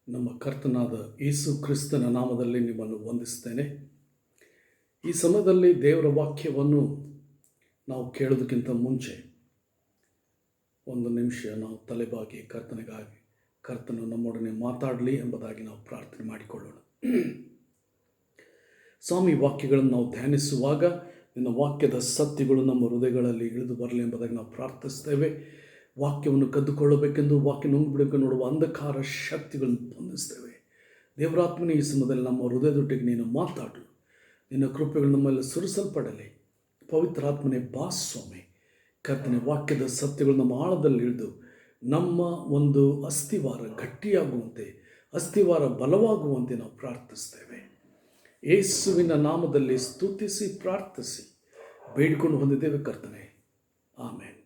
ನಮ್ಮ ಕರ್ತನಾದ ಯೇಸು ಕ್ರಿಸ್ತನ ನಾಮದಲ್ಲಿ ನಿಮ್ಮನ್ನು ವಂದಿಸ್ತೇನೆ. ಈ ಸಮಯದಲ್ಲಿ ದೇವರ ವಾಕ್ಯವನ್ನು ನಾವು ಕೇಳೋದಕ್ಕಿಂತ ಮುಂಚೆ ಒಂದು ನಿಮಿಷ ನಾವು ತಲೆಬಾಗಿ ಕರ್ತನು ನಮ್ಮೊಡನೆ ಮಾತಾಡಲಿ ಎಂಬುದಾಗಿ ನಾವು ಪ್ರಾರ್ಥನೆ ಮಾಡಿಕೊಳ್ಳೋಣ. ಸ್ವಾಮಿ, ವಾಕ್ಯಗಳನ್ನು ನಾವು ಧ್ಯಾನಿಸುವಾಗ ನಿನ್ನ ವಾಕ್ಯದ ಸತ್ಯಗಳು ನಮ್ಮ ಹೃದಯಗಳಲ್ಲಿ ಇಳಿದು ಬರಲಿ ಎಂಬುದಾಗಿ ನಾವು ಪ್ರಾರ್ಥಿಸ್ತೇವೆ. ವಾಕ್ಯವನ್ನು ಕದ್ದುಕೊಳ್ಳಬೇಕೆಂದು ವಾಕ್ಯ ನುಂಗ್ಬಿಡಬೇಕು ನೋಡುವ ಅಂಧಕಾರ ಶಕ್ತಿಗಳನ್ನು ಬಂಧಿಸ್ತೇವೆ. ದೇವರಾತ್ಮನೇ, ಈ ಸಮಯದಲ್ಲಿ ನಮ್ಮ ಹೃದಯದೊಟ್ಟಿಗೆ ನೀನು ಮಾತಾಡು. ನಿನ್ನ ಕೃಪೆಗಳು ನಮ್ಮೆಲ್ಲ ಸುರಿಸಲ್ಪಡಲಿ. ಪವಿತ್ರಾತ್ಮನೇ ಬಾ ಸ್ವಾಮಿ. ಕರ್ತನೆ, ವಾಕ್ಯದ ಸತ್ಯಗಳು ನಮ್ಮ ಆಳದಲ್ಲಿ ಇಳಿದು ನಮ್ಮ ಒಂದು ಅಸ್ಥಿವಾರ ಗಟ್ಟಿಯಾಗುವಂತೆ, ಅಸ್ಥಿವಾರ ಬಲವಾಗುವಂತೆ ನಾವು ಪ್ರಾರ್ಥಿಸ್ತೇವೆ. ಯೇಸುವಿನ ನಾಮದಲ್ಲಿ ಸ್ತುತಿಸಿ ಪ್ರಾರ್ಥಿಸಿ ಬೇಡಿಕೊಂಡು ಹೊಂದಿದ್ದೇವೆ ಕರ್ತನೆ, ಆಮೇನ್.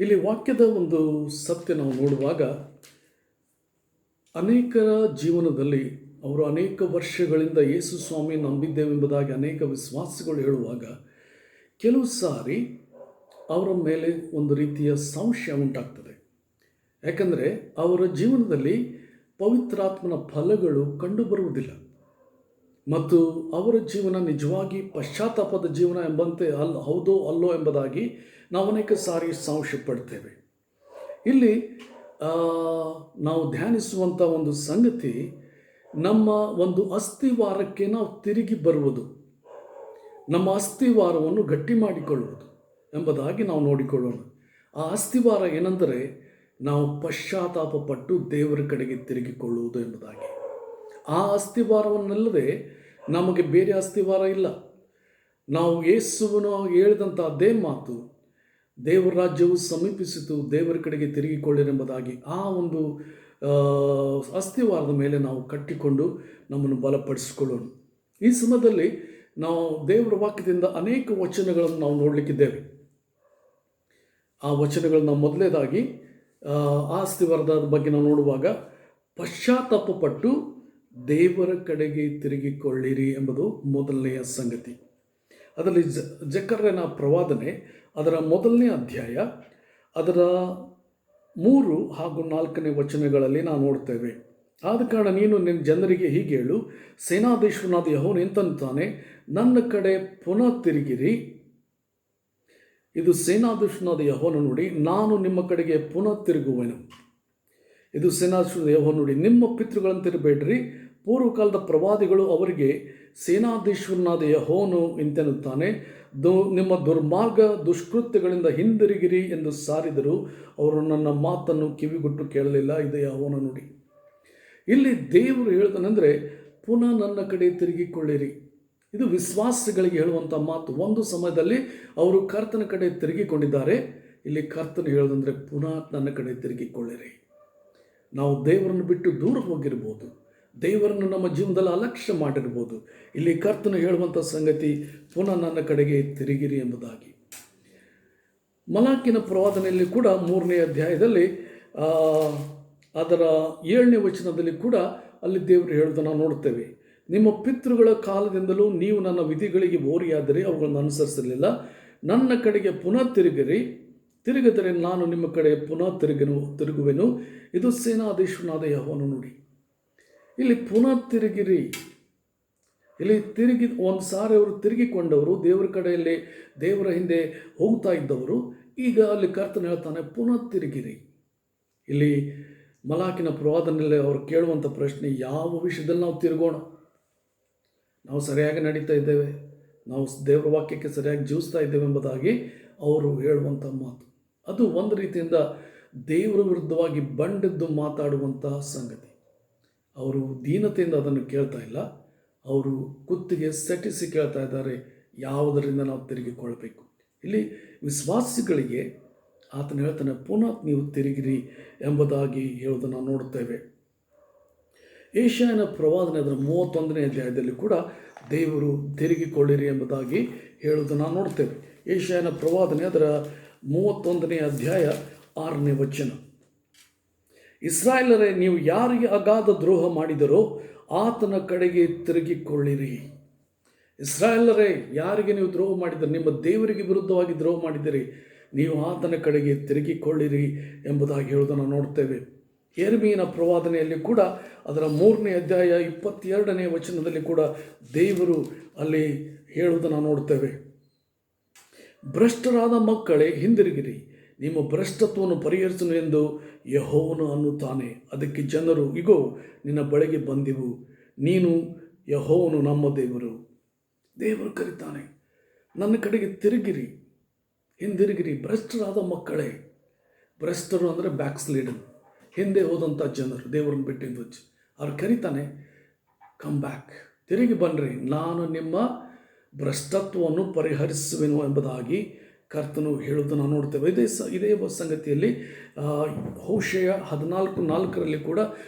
ಇಲ್ಲಿ ವಾಕ್ಯದ ಒಂದು ಸತ್ಯ ನಾವು ನೋಡುವಾಗ, ಅನೇಕರ ಜೀವನದಲ್ಲಿ ಅವರು ಅನೇಕ ವರ್ಷಗಳಿಂದ ಯೇಸು ಸ್ವಾಮಿ ನಂಬಿದ್ದೇವೆಂಬುದಾಗಿ ಅನೇಕ ವಿಶ್ವಾಸಿಗಳು ಹೇಳುವಾಗ, ಕೆಲವು ಸಾರಿ ಅವರ ಮೇಲೆ ಒಂದು ರೀತಿಯ ಸಂಶಯ ಉಂಟಾಗ್ತದೆ. ಯಾಕಂದರೆ ಅವರ ಜೀವನದಲ್ಲಿ ಪವಿತ್ರಾತ್ಮನ ಫಲಗಳು ಕಂಡುಬರುವುದಿಲ್ಲ ಮತ್ತು ಅವರ ಜೀವನ ನಿಜವಾಗಿ ಪಶ್ಚಾತ್ತಾಪದ ಜೀವನ ಎಂಬಂತೆ ಹೌದೋ ಅಲ್ಲೋ ಎಂಬುದಾಗಿ ನಾವು ಅನೇಕ ಸಾರಿ ಸಂಶಯ ಪಡ್ತೇವೆ. ಇಲ್ಲಿ ನಾವು ಧ್ಯಾನಿಸುವಂಥ ಒಂದು ಸಂಗತಿ, ನಮ್ಮ ಒಂದು ಅಸ್ಥಿವಾರಕ್ಕೆ ನಾವು ತಿರುಗಿ ಬರುವುದು, ನಮ್ಮ ಅಸ್ಥಿವಾರವನ್ನು ಗಟ್ಟಿ ಮಾಡಿಕೊಳ್ಳುವುದು ಎಂಬುದಾಗಿ ನಾವು ನೋಡಿಕೊಳ್ಳೋಣ. ಆ ಅಸ್ಥಿವಾರ ಏನೆಂದರೆ, ನಾವು ಪಶ್ಚಾತ್ತಾಪ ಪಟ್ಟು ದೇವರ ಕಡೆಗೆ ತಿರುಗಿಕೊಳ್ಳುವುದು ಎಂಬುದಾಗಿ. ಆ ಅಸ್ಥಿವಾರವನ್ನಲ್ಲದೆ ನಮಗೆ ಬೇರೆ ಅಸ್ಥಿವಾರ ಇಲ್ಲ. ನಾವು ಯೇಸುವನ್ನು ಹೇಳಿದಂಥ ಅದೇ ಮಾತು, ದೇವರ ರಾಜ್ಯವು ಸಮೀಪಿಸಿತು, ದೇವರ ಕಡೆಗೆ ತಿರುಗಿಕೊಳ್ಳಿರೆಂಬುದಾಗಿ ಆ ಒಂದು ಅಸ್ಥಿವಾರದ ಮೇಲೆ ನಾವು ಕಟ್ಟಿಕೊಂಡು ನಮ್ಮನ್ನು ಬಲಪಡಿಸಿಕೊಳ್ಳೋಣ. ಈ ಸಮಯದಲ್ಲಿ ನಾವು ದೇವರ ವಾಕ್ಯದಿಂದ ಅನೇಕ ವಚನಗಳನ್ನು ನಾವು ನೋಡಲಿಕ್ಕಿದ್ದೇವೆ. ಆ ವಚನಗಳನ್ನು ಮೊದಲನೇದಾಗಿ ಆ ಅಸ್ಥಿವಾರದ ಬಗ್ಗೆ ನಾವು ನೋಡುವಾಗ, ಪಶ್ಚಾತ್ತಾಪಪಟ್ಟು ದೇವರ ಕಡೆಗೆ ತಿರುಗಿಕೊಳ್ಳಿರಿ ಎಂಬುದು ಮೊದಲನೆಯ ಸಂಗತಿ. ಅದರಲ್ಲಿ ಜಕರ್ಯನ ಪ್ರವಾದನೆ ಅದರ ಮೊದಲನೇ ಅಧ್ಯಾಯ ಅದರ 3 ಹಾಗೂ 4ನೇ ವಚನಗಳಲ್ಲಿ ನಾವು ನೋಡ್ತೇವೆ. ಆದ ಕಾರಣ ನೀನು ನಿನ್ನ ಜನರಿಗೆ ಹೀಗೆ ಹೇಳು, ಸೇನಾಧೀಶ್ವರನಾದ ಯೆಹೋವನು ಇಂತಂತಾನೆ, ನನ್ನ ಕಡೆ ಪುನಃ ತಿರುಗಿರಿ. ಇದು ಸೇನಾಧೀಶ್ವರನಾದ ಯೆಹೋವನ ನುಡಿ, ನಾನು ನಿಮ್ಮ ಕಡೆಗೆ ಪುನಃ ತಿರುಗುವೆನು. ಇದು ಸೇನಾಧೀಶ್ವರನಾದ ಯೆಹೋವನ ನುಡಿ, ನಿಮ್ಮ ಪಿತೃಗಳಂತಿರಬೇಡ್ರಿ. ಪೂರ್ವಕಾಲದ ಪ್ರವಾದಿಗಳು ಅವರಿಗೆ, ಸೇನಾಧೀಶ್ವರನಾದ ಯೆಹೋವನು ಇಂತೆನ್ನುತ್ತಾನೆ, ನಿಮ್ಮ ದುರ್ಮಾರ್ಗ ದುಷ್ಕೃತ್ಯಗಳಿಂದ ಹಿಂದಿರುಗಿರಿ ಎಂದು ಸಾರಿದರು. ಅವರು ನನ್ನ ಮಾತನ್ನು ಕಿವಿಗೊಟ್ಟು ಕೇಳಲಿಲ್ಲ. ಇದು ಯೆಹೋವನ ನುಡಿ. ಇಲ್ಲಿ ದೇವರು ಹೇಳ್ತಾನೆಂದರೆ, ಪುನಃ ನನ್ನ ಕಡೆ ತಿರುಗಿಕೊಳ್ಳಿರಿ. ಇದು ವಿಶ್ವಾಸಿಗಳಿಗೆ ಹೇಳುವಂಥ ಮಾತು. ಒಂದು ಸಮಯದಲ್ಲಿ ಅವರು ಕರ್ತನ ಕಡೆ ತಿರುಗಿಕೊಂಡಿದ್ದಾರೆ. ಇಲ್ಲಿ ಕರ್ತನ ಹೇಳೋದಂದರೆ, ಪುನಃ ನನ್ನ ಕಡೆ ತಿರುಗಿಕೊಳ್ಳಿರಿ. ನಾವು ದೇವರನ್ನು ಬಿಟ್ಟು ದೂರ ಹೋಗಿರ್ಬೋದು, ದೇವರನ್ನು ನಮ್ಮ ಜೀವನದಲ್ಲಿ ಅಲಕ್ಷ್ಯ ಮಾಡಿರ್ಬೋದು. ಇಲ್ಲಿ ಕರ್ತನು ಹೇಳುವಂಥ ಸಂಗತಿ, ಪುನಃ ನನ್ನ ಕಡೆಗೆ ತಿರುಗಿರಿ ಎಂಬುದಾಗಿ. ಮಲಾಕಿನ ಪ್ರವಾದನೆಯಲ್ಲಿ ಕೂಡ 3ನೇ ಅಧ್ಯಾಯದಲ್ಲಿ ಅದರ 7ನೇ ವಚನದಲ್ಲಿ ಕೂಡ ಅಲ್ಲಿ ದೇವರು ಹೇಳೋದನ್ನು ನಾವು ನೋಡ್ತೇವೆ. ನಿಮ್ಮ ಪಿತೃಗಳ ಕಾಲದಿಂದಲೂ ನೀವು ನನ್ನ ವಿಧಿಗಳಿಗೆ ಓರಿಯಾದರೆ ಅವುಗಳನ್ನು ಅನುಸರಿಸಲಿಲ್ಲ. ನನ್ನ ಕಡೆಗೆ ಪುನಃ ತಿರುಗಿದರೆ ನಾನು ನಿಮ್ಮ ಕಡೆ ಪುನಃ ತಿರುಗುವೆನು. ಇದು ಸೇನಾಧೀಶ್ವರನಾದ ಯೆಹೋವನ ನುಡಿ. ಇಲ್ಲಿ ಪುನಃ ತಿರುಗಿರಿ. ಇಲ್ಲಿ ಒಂದು ಸಾರಿ ಅವರು ತಿರುಗಿಕೊಂಡವರು, ದೇವರ ಕಡೆಯಲ್ಲಿ ದೇವರ ಹಿಂದೆ ಹೋಗ್ತಾ ಇದ್ದವರು, ಈಗ ಅಲ್ಲಿ ಕರ್ತನ ಹೇಳ್ತಾನೆ, ಪುನಃ ತಿರುಗಿರಿ. ಇಲ್ಲಿ ಮಲಾಕಿನ ಪ್ರವಾದನೆಯಲ್ಲಿ ಅವರು ಕೇಳುವಂಥ ಪ್ರಶ್ನೆ, ಯಾವ ವಿಷಯದಲ್ಲಿ ನಾವು ತಿರುಗೋಣ? ನಾವು ಸರಿಯಾಗಿ ನಡೀತಾ ಇದ್ದೇವೆ, ನಾವು ದೇವರ ವಾಕ್ಯಕ್ಕೆ ಸರಿಯಾಗಿ ಜೀವಿಸ್ತಾ ಇದ್ದೇವೆ ಎಂಬುದಾಗಿ ಅವರು ಹೇಳುವಂಥ ಮಾತು. ಅದು ಒಂದು ರೀತಿಯಿಂದ ದೇವರ ವಿರುದ್ಧವಾಗಿ ಬಂಡೆದ್ದು ಮಾತಾಡುವಂತಹ ಸಂಗತಿ. ಅವರು ದೀನತೆಯಿಂದ ಅದನ್ನು ಕೇಳ್ತಾ ಇಲ್ಲ, ಅವರು ಕುತ್ತಿಗೆ ಸೆಟಿಸಿ ಕೇಳ್ತಾ ಇದ್ದಾರೆ, ಯಾವುದರಿಂದ ನಾವು ತಿರುಗಿಕೊಳ್ಬೇಕು. ಇಲ್ಲಿ ವಿಶ್ವಾಸಿಗಳಿಗೆ ಆತನು ಹೇಳ್ತಾನೆ, ಪುನಃ ನೀವು ತಿರುಗಿರಿ ಎಂಬುದಾಗಿ ಹೇಳೋದನ್ನು ನಾವು ನೋಡುತ್ತೇವೆ. ಯೆಶಾಯನ ಪ್ರವಾದನೆ ಅದರ 31ನೇ ಅಧ್ಯಾಯದಲ್ಲಿ ಕೂಡ ದೇವರು ತಿರುಗಿಕೊಳ್ಳಿರಿ ಎಂಬುದಾಗಿ ಹೇಳುವುದನ್ನು ನಾವು ನೋಡ್ತೇವೆ. ಯೆಶಾಯನ ಪ್ರವಾದನೆ ಅದರ 31ನೇ ಅಧ್ಯಾಯ 6ನೇ ವಚನ, ಇಸ್ರಾಯೇಲರೇ, ನೀವು ಯಾರಿಗೆ ಅಗಾಧ ದ್ರೋಹ ಮಾಡಿದರೋ ಆತನ ಕಡೆಗೆ ತಿರುಗಿಕೊಳ್ಳಿರಿ. ಇಸ್ರಾಯೇಲರೇ, ಯಾರಿಗೆ ನೀವು ದ್ರೋಹ ಮಾಡಿದರೆ, ನಿಮ್ಮ ದೇವರಿಗೆ ವಿರುದ್ಧವಾಗಿ ದ್ರೋಹ ಮಾಡಿದಿರಿ, ನೀವು ಆತನ ಕಡೆಗೆ ತಿರುಗಿಕೊಳ್ಳಿರಿ ಎಂಬುದಾಗಿ ಹೇಳುವುದನ್ನು ನೋಡ್ತೇವೆ. ಯೆರೆಮೀಯನ ಪ್ರವಾದನೆಯಲ್ಲಿ ಕೂಡ ಅದರ 3ನೇ ಅಧ್ಯಾಯ 22ನೇ ವಚನದಲ್ಲಿ ಕೂಡ ದೇವರು ಅಲ್ಲಿ ಹೇಳುವುದನ್ನು ನೋಡ್ತೇವೆ. ಭ್ರಷ್ಟರಾದ ಮಕ್ಕಳೇ, ಹಿಂದಿರುಗಿರಿ, ನಿಮ್ಮ ಭ್ರಷ್ಟತ್ವವನ್ನು ಪರಿಹರಿಸನು ಎಂದು ಯೆಹೋವನು ಅನ್ನುತ್ತಾನೆ. ಅದಕ್ಕೆ ಜನರು, ಇಗೋ ನಿನ್ನ ಬಳಿಗೆ ಬಂದೆವು, ನೀನು ಯೆಹೋವನು ನಮ್ಮ ದೇವರು. ದೇವರು ಕರೀತಾನೆ, ನನ್ನ ಕಡೆಗೆ ತಿರುಗಿರಿ, ಹಿಂದಿರುಗಿರಿ. ಭ್ರಷ್ಟರಾದ ಮಕ್ಕಳೇ, ಭ್ರಷ್ಟರು ಅಂದರೆ ಬ್ಯಾಕ್ಸ್ಲೀಡನ್, ಹಿಂದೆ ಹೋದಂಥ ಜನರು, ದೇವರನ್ನು ಬಿಟ್ಟಿದ್ದು ಅವ್ರು ಕರೀತಾನೆ, ಕಮ್ ಬ್ಯಾಕ್, ತಿರುಗಿ ಬನ್ನಿರಿ, ನಾನು ನಿಮ್ಮ ಭ್ರಷ್ಟತ್ವವನ್ನು ಪರಿಹರಿಸುವೆನು ಎಂಬುದಾಗಿ ಕರ್ತನು ಹೇಳುವುದನ್ನು ನೋಡ್ತೇವೆ. ಇದೇ ಸಂಗತಿಯಲ್ಲಿ ಹೋಶೇಯ 14:4 ಕೂಡ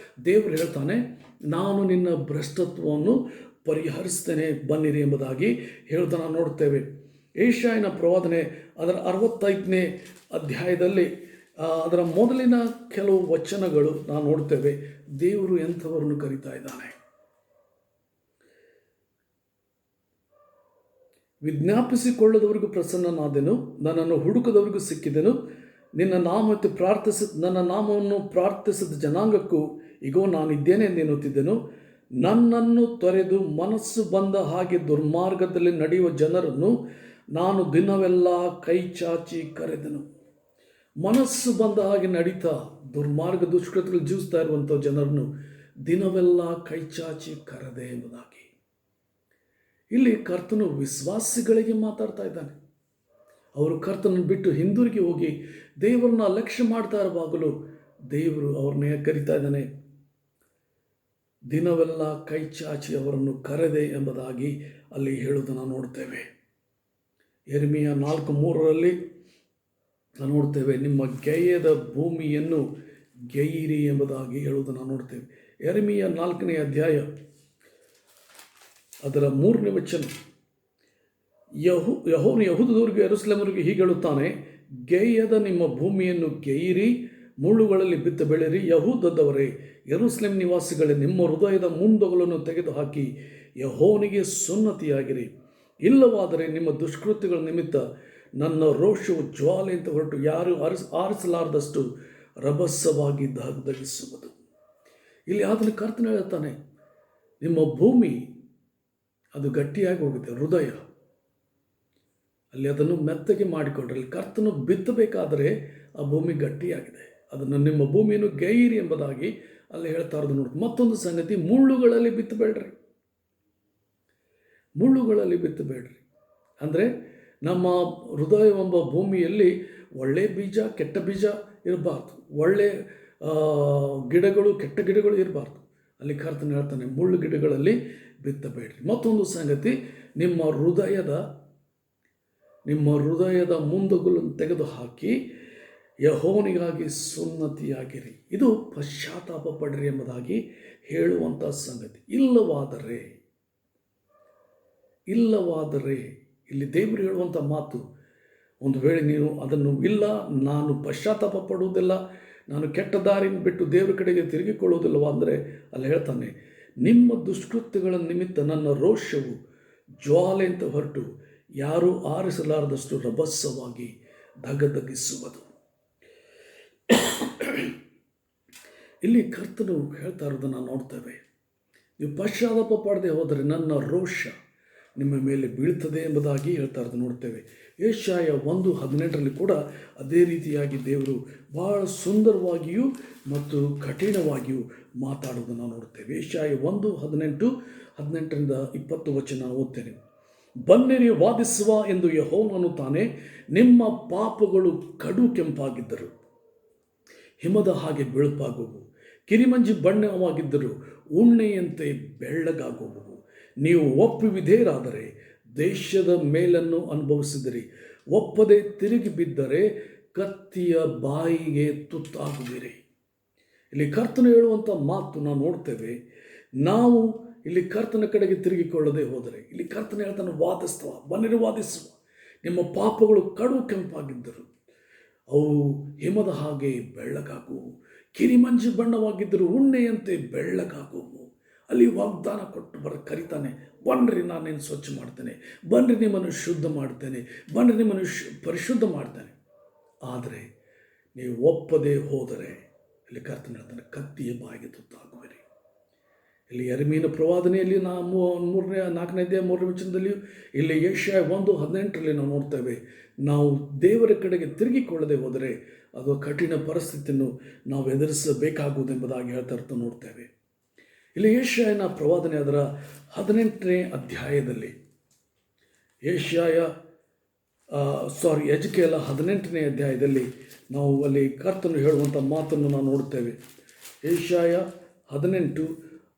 ದೇವರು ಹೇಳ್ತಾನೆ, ನಾನು ನಿನ್ನ ಭ್ರಷ್ಟತ್ವವನ್ನು ಪರಿಹರಿಸ್ತೇನೆ, ಬನ್ನಿರಿ ಎಂಬುದಾಗಿ ಹೇಳುವುದನ್ನು ನೋಡ್ತೇವೆ. ಯೆಶಾಯನ ಪ್ರವಾದನೆ ಅದರ 65ನೇ ಅಧ್ಯಾಯದಲ್ಲಿ ಅದರ ಮೊದಲಿನ ಕೆಲವು ವಚನಗಳು ನಾವು ನೋಡ್ತೇವೆ. ದೇವರು ಎಂಥವರನ್ನು ಕರೀತಾ ಇದ್ದಾನೆ. ವಿಜ್ಞಾಪಿಸಿಕೊಳ್ಳದವರಿಗೂ ಪ್ರಸನ್ನನಾದೆನು, ನನ್ನನ್ನು ಹುಡುಕದವರಿಗೂ ಸಿಕ್ಕಿದೆನು. ನನ್ನ ನಾಮವನ್ನು ಪ್ರಾರ್ಥಿಸಿದ ಜನಾಂಗಕ್ಕೂ ಇಗೋ ನಾನಿದ್ದೇನೆ ಎಂದೆನ್ನುತ್ತಿದ್ದೆನು. ನನ್ನನ್ನು ತೊರೆದು ಮನಸ್ಸು ಬಂದ ಹಾಗೆ ದುರ್ಮಾರ್ಗದಲ್ಲಿ ನಡೆಯುವ ಜನರನ್ನು ನಾನು ದಿನವೆಲ್ಲ ಕೈ ಚಾಚಿ ಕರೆದೆನು. ಮನಸ್ಸು ಬಂದ ಹಾಗೆ ನಡೀತಾ ದುರ್ಮಾರ್ಗ ದುಷ್ಕೃತ್ಯಗಳು ಜೀವಿಸ್ತಾ ಇರುವಂಥ ಜನರನ್ನು ದಿನವೆಲ್ಲ ಕೈ ಚಾಚಿ ಕರೆದೆ ಎಂಬುದಾಗಿ ಇಲ್ಲಿ ಕರ್ತನು ವಿಶ್ವಾಸಿಗಳಿಗೆ ಮಾತಾಡ್ತಾ ಇದ್ದಾನೆ. ಅವರು ಕರ್ತನನ್ನು ಬಿಟ್ಟು ಹಿಂದಿರುಗಿ ಹೋಗಿ ದೇವರನ್ನ ಅಲಕ್ಷ್ಯ ಮಾಡ್ತಾ ಇರುವಾಗಲೂ ದೇವರು ಅವ್ರನ್ನೇ ಕರೀತಾ ಇದ್ದಾನೆ, ದಿನವೆಲ್ಲ ಕೈ ಚಾಚಿ ಅವರನ್ನು ಕರೆದೆ ಎಂಬುದಾಗಿ ಅಲ್ಲಿ ಹೇಳುವುದನ್ನು ನೋಡ್ತೇವೆ. ಯೆರೆಮೀಯ 4:3 ನೋಡ್ತೇವೆ, ನಿಮ್ಮ ಗೆಯ್ಯದ ಭೂಮಿಯನ್ನು ಗೆಯ್ಯಿರಿ ಎಂಬುದಾಗಿ ಹೇಳುವುದನ್ನು ನೋಡ್ತೇವೆ. ಯೆರೆಮೀಯ 4ನೇ ಅಧ್ಯಾಯ ಅದರ 3ನೇ ವಚನ, ಯೆಹೋವನು ಯೆಹೂದದವರಿಗೆ ಯೆರೂಸಲೇಮರಿಗೆ ಹೀಗೆ ಹೇಳುತ್ತಾನೆ, ಗೆಯ್ಯದ ನಿಮ್ಮ ಭೂಮಿಯನ್ನು ಗೆಯ್ಯಿರಿ, ಮುಳ್ಳುಗಳಲ್ಲಿ ಬಿತ್ತ ಬೆಳೆಯಿರಿ. ಯೆಹೂದದವರೇ, ಯೆರೂಸಲೇಮ್ ನಿವಾಸಿಗಳೇ, ನಿಮ್ಮ ಹೃದಯದ ಮುಂದೊಗಲನ್ನು ತೆಗೆದುಹಾಕಿ ಯೆಹೋವನಿಗೆ ಸುನ್ನತಿಯಾಗಿರಿ. ಇಲ್ಲವಾದರೆ ನಿಮ್ಮ ದುಷ್ಕೃತ್ಯಗಳ ನಿಮಿತ್ತ ನನ್ನ ರೋಷವು ಜ್ವಾಲೆ ಅಂತ ಹೊರಟು ಯಾರು ಆರಿಸಲಾರದಷ್ಟು ರಭಸವಾಗಿ ದಗ್ಧಗಿಸುವುದು. ಇಲ್ಲಿ ಆತನ ಕರ್ತನ ಹೇಳ್ತಾನೆ, ನಿಮ್ಮ ಭೂಮಿ ಅದು ಗಟ್ಟಿಯಾಗಿ ಹೋಗುತ್ತೆ, ಹೃದಯ ಅಲ್ಲಿ ಅದನ್ನು ಮೆತ್ತಗೆ ಮಾಡಿಕೊಂಡ್ರೆ, ಅಲ್ಲಿ ಕರ್ತನು ಬಿತ್ತಬೇಕಾದರೆ ಆ ಭೂಮಿ ಗಟ್ಟಿಯಾಗಿದೆ, ಅದನ್ನು ನಿಮ್ಮ ಭೂಮಿಯನ್ನು ಗೈರಿ ಎಂಬುದಾಗಿ ಅಲ್ಲಿ ಹೇಳ್ತಾ ಇರೋದು ನೋಡಿ. ಮತ್ತೊಂದು ಸಂಗತಿ, ಮುಳ್ಳುಗಳಲ್ಲಿ ಬಿತ್ತಬೇಡ್ರಿ, ಮುಳ್ಳುಗಳಲ್ಲಿ ಬಿತ್ತಬೇಡ್ರಿ ಅಂದರೆ ನಮ್ಮ ಹೃದಯವೆಂಬ ಭೂಮಿಯಲ್ಲಿ ಒಳ್ಳೆ ಬೀಜ ಕೆಟ್ಟ ಬೀಜ ಇರಬಾರ್ದು, ಒಳ್ಳೆ ಗಿಡಗಳು ಕೆಟ್ಟ ಗಿಡಗಳು ಇರಬಾರ್ದು. ಅಲ್ಲಿ ಕರ್ತನ ಹೇಳ್ತಾನೆ, ಮುಳ್ಳು ಗಿಡಗಳಲ್ಲಿ ಬಿತ್ತಬೇಡ್ರಿ. ಮತ್ತೊಂದು ಸಂಗತಿ, ನಿಮ್ಮ ಹೃದಯದ ಮುಂದೊಗಲನ್ನು ತೆಗೆದು ಹಾಕಿ ಯೆಹೋವನಿಗಾಗಿ ಸುನ್ನತಿಯಾಗಿರಿ. ಇದು ಪಶ್ಚಾತ್ತಾಪ ಪಡ್ರಿ ಎಂಬುದಾಗಿ ಹೇಳುವಂಥ ಸಂಗತಿ. ಇಲ್ಲವಾದರೆ ಇಲ್ಲಿ ದೇವರು ಹೇಳುವಂಥ ಮಾತು, ಒಂದು ವೇಳೆ ನೀವು ಅದನ್ನು ನಾನು ಪಶ್ಚಾತ್ತಾಪ ಪಡುವುದಿಲ್ಲ, ನಾನು ಕೆಟ್ಟ ದಾರಿಯನ್ನು ಬಿಟ್ಟು ದೇವರ ಕಡೆಗೆ ತಿರುಗಿಕೊಳ್ಳುವುದಿಲ್ಲವ ಅಂದರೆ ಅಲ್ಲಿ ಹೇಳ್ತಾನೆ, ನಿಮ್ಮ ದುಷ್ಕೃತ್ಯಗಳ ನಿಮಿತ್ತ ನನ್ನ ರೋಷವು ಜ್ವಾಲೆ ಅಂತ ಹೊರಟು ಯಾರೂ ಆರಿಸಲಾರದಷ್ಟು ರಭಸವಾಗಿ ಧಗಧಗಿಸುವುದು. ಇಲ್ಲಿ ಕರ್ತನು ಹೇಳ್ತಾ ಇರೋದನ್ನು ನೋಡ್ತೇವೆ, ನೀವು ಪಶ್ಚಾತ್ತಾಪ ಪಡದೆ ಹೋದರೆ ನನ್ನ ರೋಷ ನಿಮ್ಮ ಮೇಲೆ ಬೀಳ್ತದೆ ಎಂಬುದಾಗಿ ಹೇಳ್ತಾ ಇರೋದು ನೋಡ್ತೇವೆ. ಯೆಶಾಯ 1:18 ಕೂಡ ಅದೇ ರೀತಿಯಾಗಿ ದೇವರು ಬಹಳ ಸುಂದರವಾಗಿಯೂ ಮತ್ತು ಕಠಿಣವಾಗಿಯೂ ಮಾತಾಡುವುದನ್ನು ನೋಡ್ತೇವೆ. ಯೆಶಾಯ 1:18-20 ವಚನ ಓದ್ತೇನೆ. ಬನ್ನಿರಿ ವಾದಿಸುವ ಎಂದು ಯೆಹೋವನು ಅನ್ನುತ್ತಾನೆ, ನಿಮ್ಮ ಪಾಪಗಳು ಕಡು ಕೆಂಪಾಗಿದ್ದರು ಹಿಮದ ಹಾಗೆ ಬಿಳುಪಾಗುವು, ಕಿರಿಮಂಜಿ ಬಣ್ಣವಾಗಿದ್ದರು ಉಣ್ಣೆಯಂತೆ ಬೆಳ್ಳಗಾಗುವು. ನೀವು ಒಪ್ಪಿ ವಿಧೇಯರಾದರೆ ದೇಶದ ಮೇಲನ್ನು ಅನುಭವಿಸಿದಿರಿ, ಒಪ್ಪದೆ ತಿರುಗಿ ಬಿದ್ದರೆ ಕತ್ತಿಯ ಬಾಯಿಗೆ ತುತ್ತಾಗುವಿರಿ. ಇಲ್ಲಿ ಕರ್ತನು ಹೇಳುವಂಥ ಮಾತು ನಾವು ನೋಡ್ತೇವೆ. ನಾವು ಇಲ್ಲಿ ಕರ್ತನ ಕಡೆಗೆ ತಿರುಗಿಕೊಳ್ಳದೆ ಹೋದರೆ, ಇಲ್ಲಿ ಕರ್ತನ ಹೇಳ್ತಾನೆ, ಬನ್ನಿರಿ ವಾದಿಸುವ, ನಿಮ್ಮ ಪಾಪಗಳು ಕಡು ಕೆಂಪಾಗಿದ್ದರು ಅವು ಹಿಮದ ಹಾಗೆ ಬೆಳ್ಳಗಾಗುವು, ಕಿರಿಮಂಜಿ ಬಣ್ಣವಾಗಿದ್ದರು ಉಣ್ಣೆಯಂತೆ ಬೆಳ್ಳಗಾಗುವು. ಅಲ್ಲಿ ವಾಗ್ದಾನ ಕೊಟ್ಟು ಕರಿತಾನೆ, ಬನ್ನಿರಿ ನಾನೇನು ಸ್ವಚ್ಛ ಮಾಡ್ತೇನೆ, ಬನ್ನಿರಿ ನಿಮ್ಮನ್ನು ಶುದ್ಧ ಮಾಡ್ತೇನೆ, ಬನ್ನಿರಿ ನಿಮ್ಮನ್ನು ಪರಿಶುದ್ಧ ಮಾಡ್ತೇನೆ. ಆದರೆ ನೀವು ಒಪ್ಪದೆ ಹೋದರೆ ಇಲ್ಲಿ ಕರ್ತನ ಹೇಳ್ತಾನೆ, ಕತ್ತಿಯ ಬಾಯಿಗೆ ತುತ್ತಾಗುವಿರಿ. ಇಲ್ಲಿ ಯೆರೆಮೀಯನ ಪ್ರವಾದನೆಯಲ್ಲಿ ನಾಲ್ಕನೇ ಅಧ್ಯಾಯ 3ನೇ ವಚನದಲ್ಲಿಯೂ, ಇಲ್ಲಿ ಯೆಶಾಯ 1:18 ನಾವು ನೋಡ್ತೇವೆ, ನಾವು ದೇವರ ಕಡೆಗೆ ತಿರುಗಿಕೊಳ್ಳದೆ ಹೋದರೆ ಅದು ಕಠಿಣ ಪರಿಸ್ಥಿತಿಯನ್ನು ನಾವು ಎದುರಿಸಬೇಕಾಗುವುದೆಂಬುದಾಗಿ ಹೇಳ್ತಾ ನೋಡ್ತೇವೆ. ಇಲ್ಲಿ ಯೆಶಾಯನ ಪ್ರವಾದನೆ ಅದರ 18ನೇ ಅಧ್ಯಾಯದಲ್ಲಿ, ಎಜ್ಕೇಲ 18ನೇ ಅಧ್ಯಾಯದಲ್ಲಿ ನಾವು ಅಲ್ಲಿ ಕರ್ತನು ಹೇಳುವಂಥ ಮಾತನ್ನು ನಾವು ನೋಡ್ತೇವೆ. ಯೆಶಾಯ 18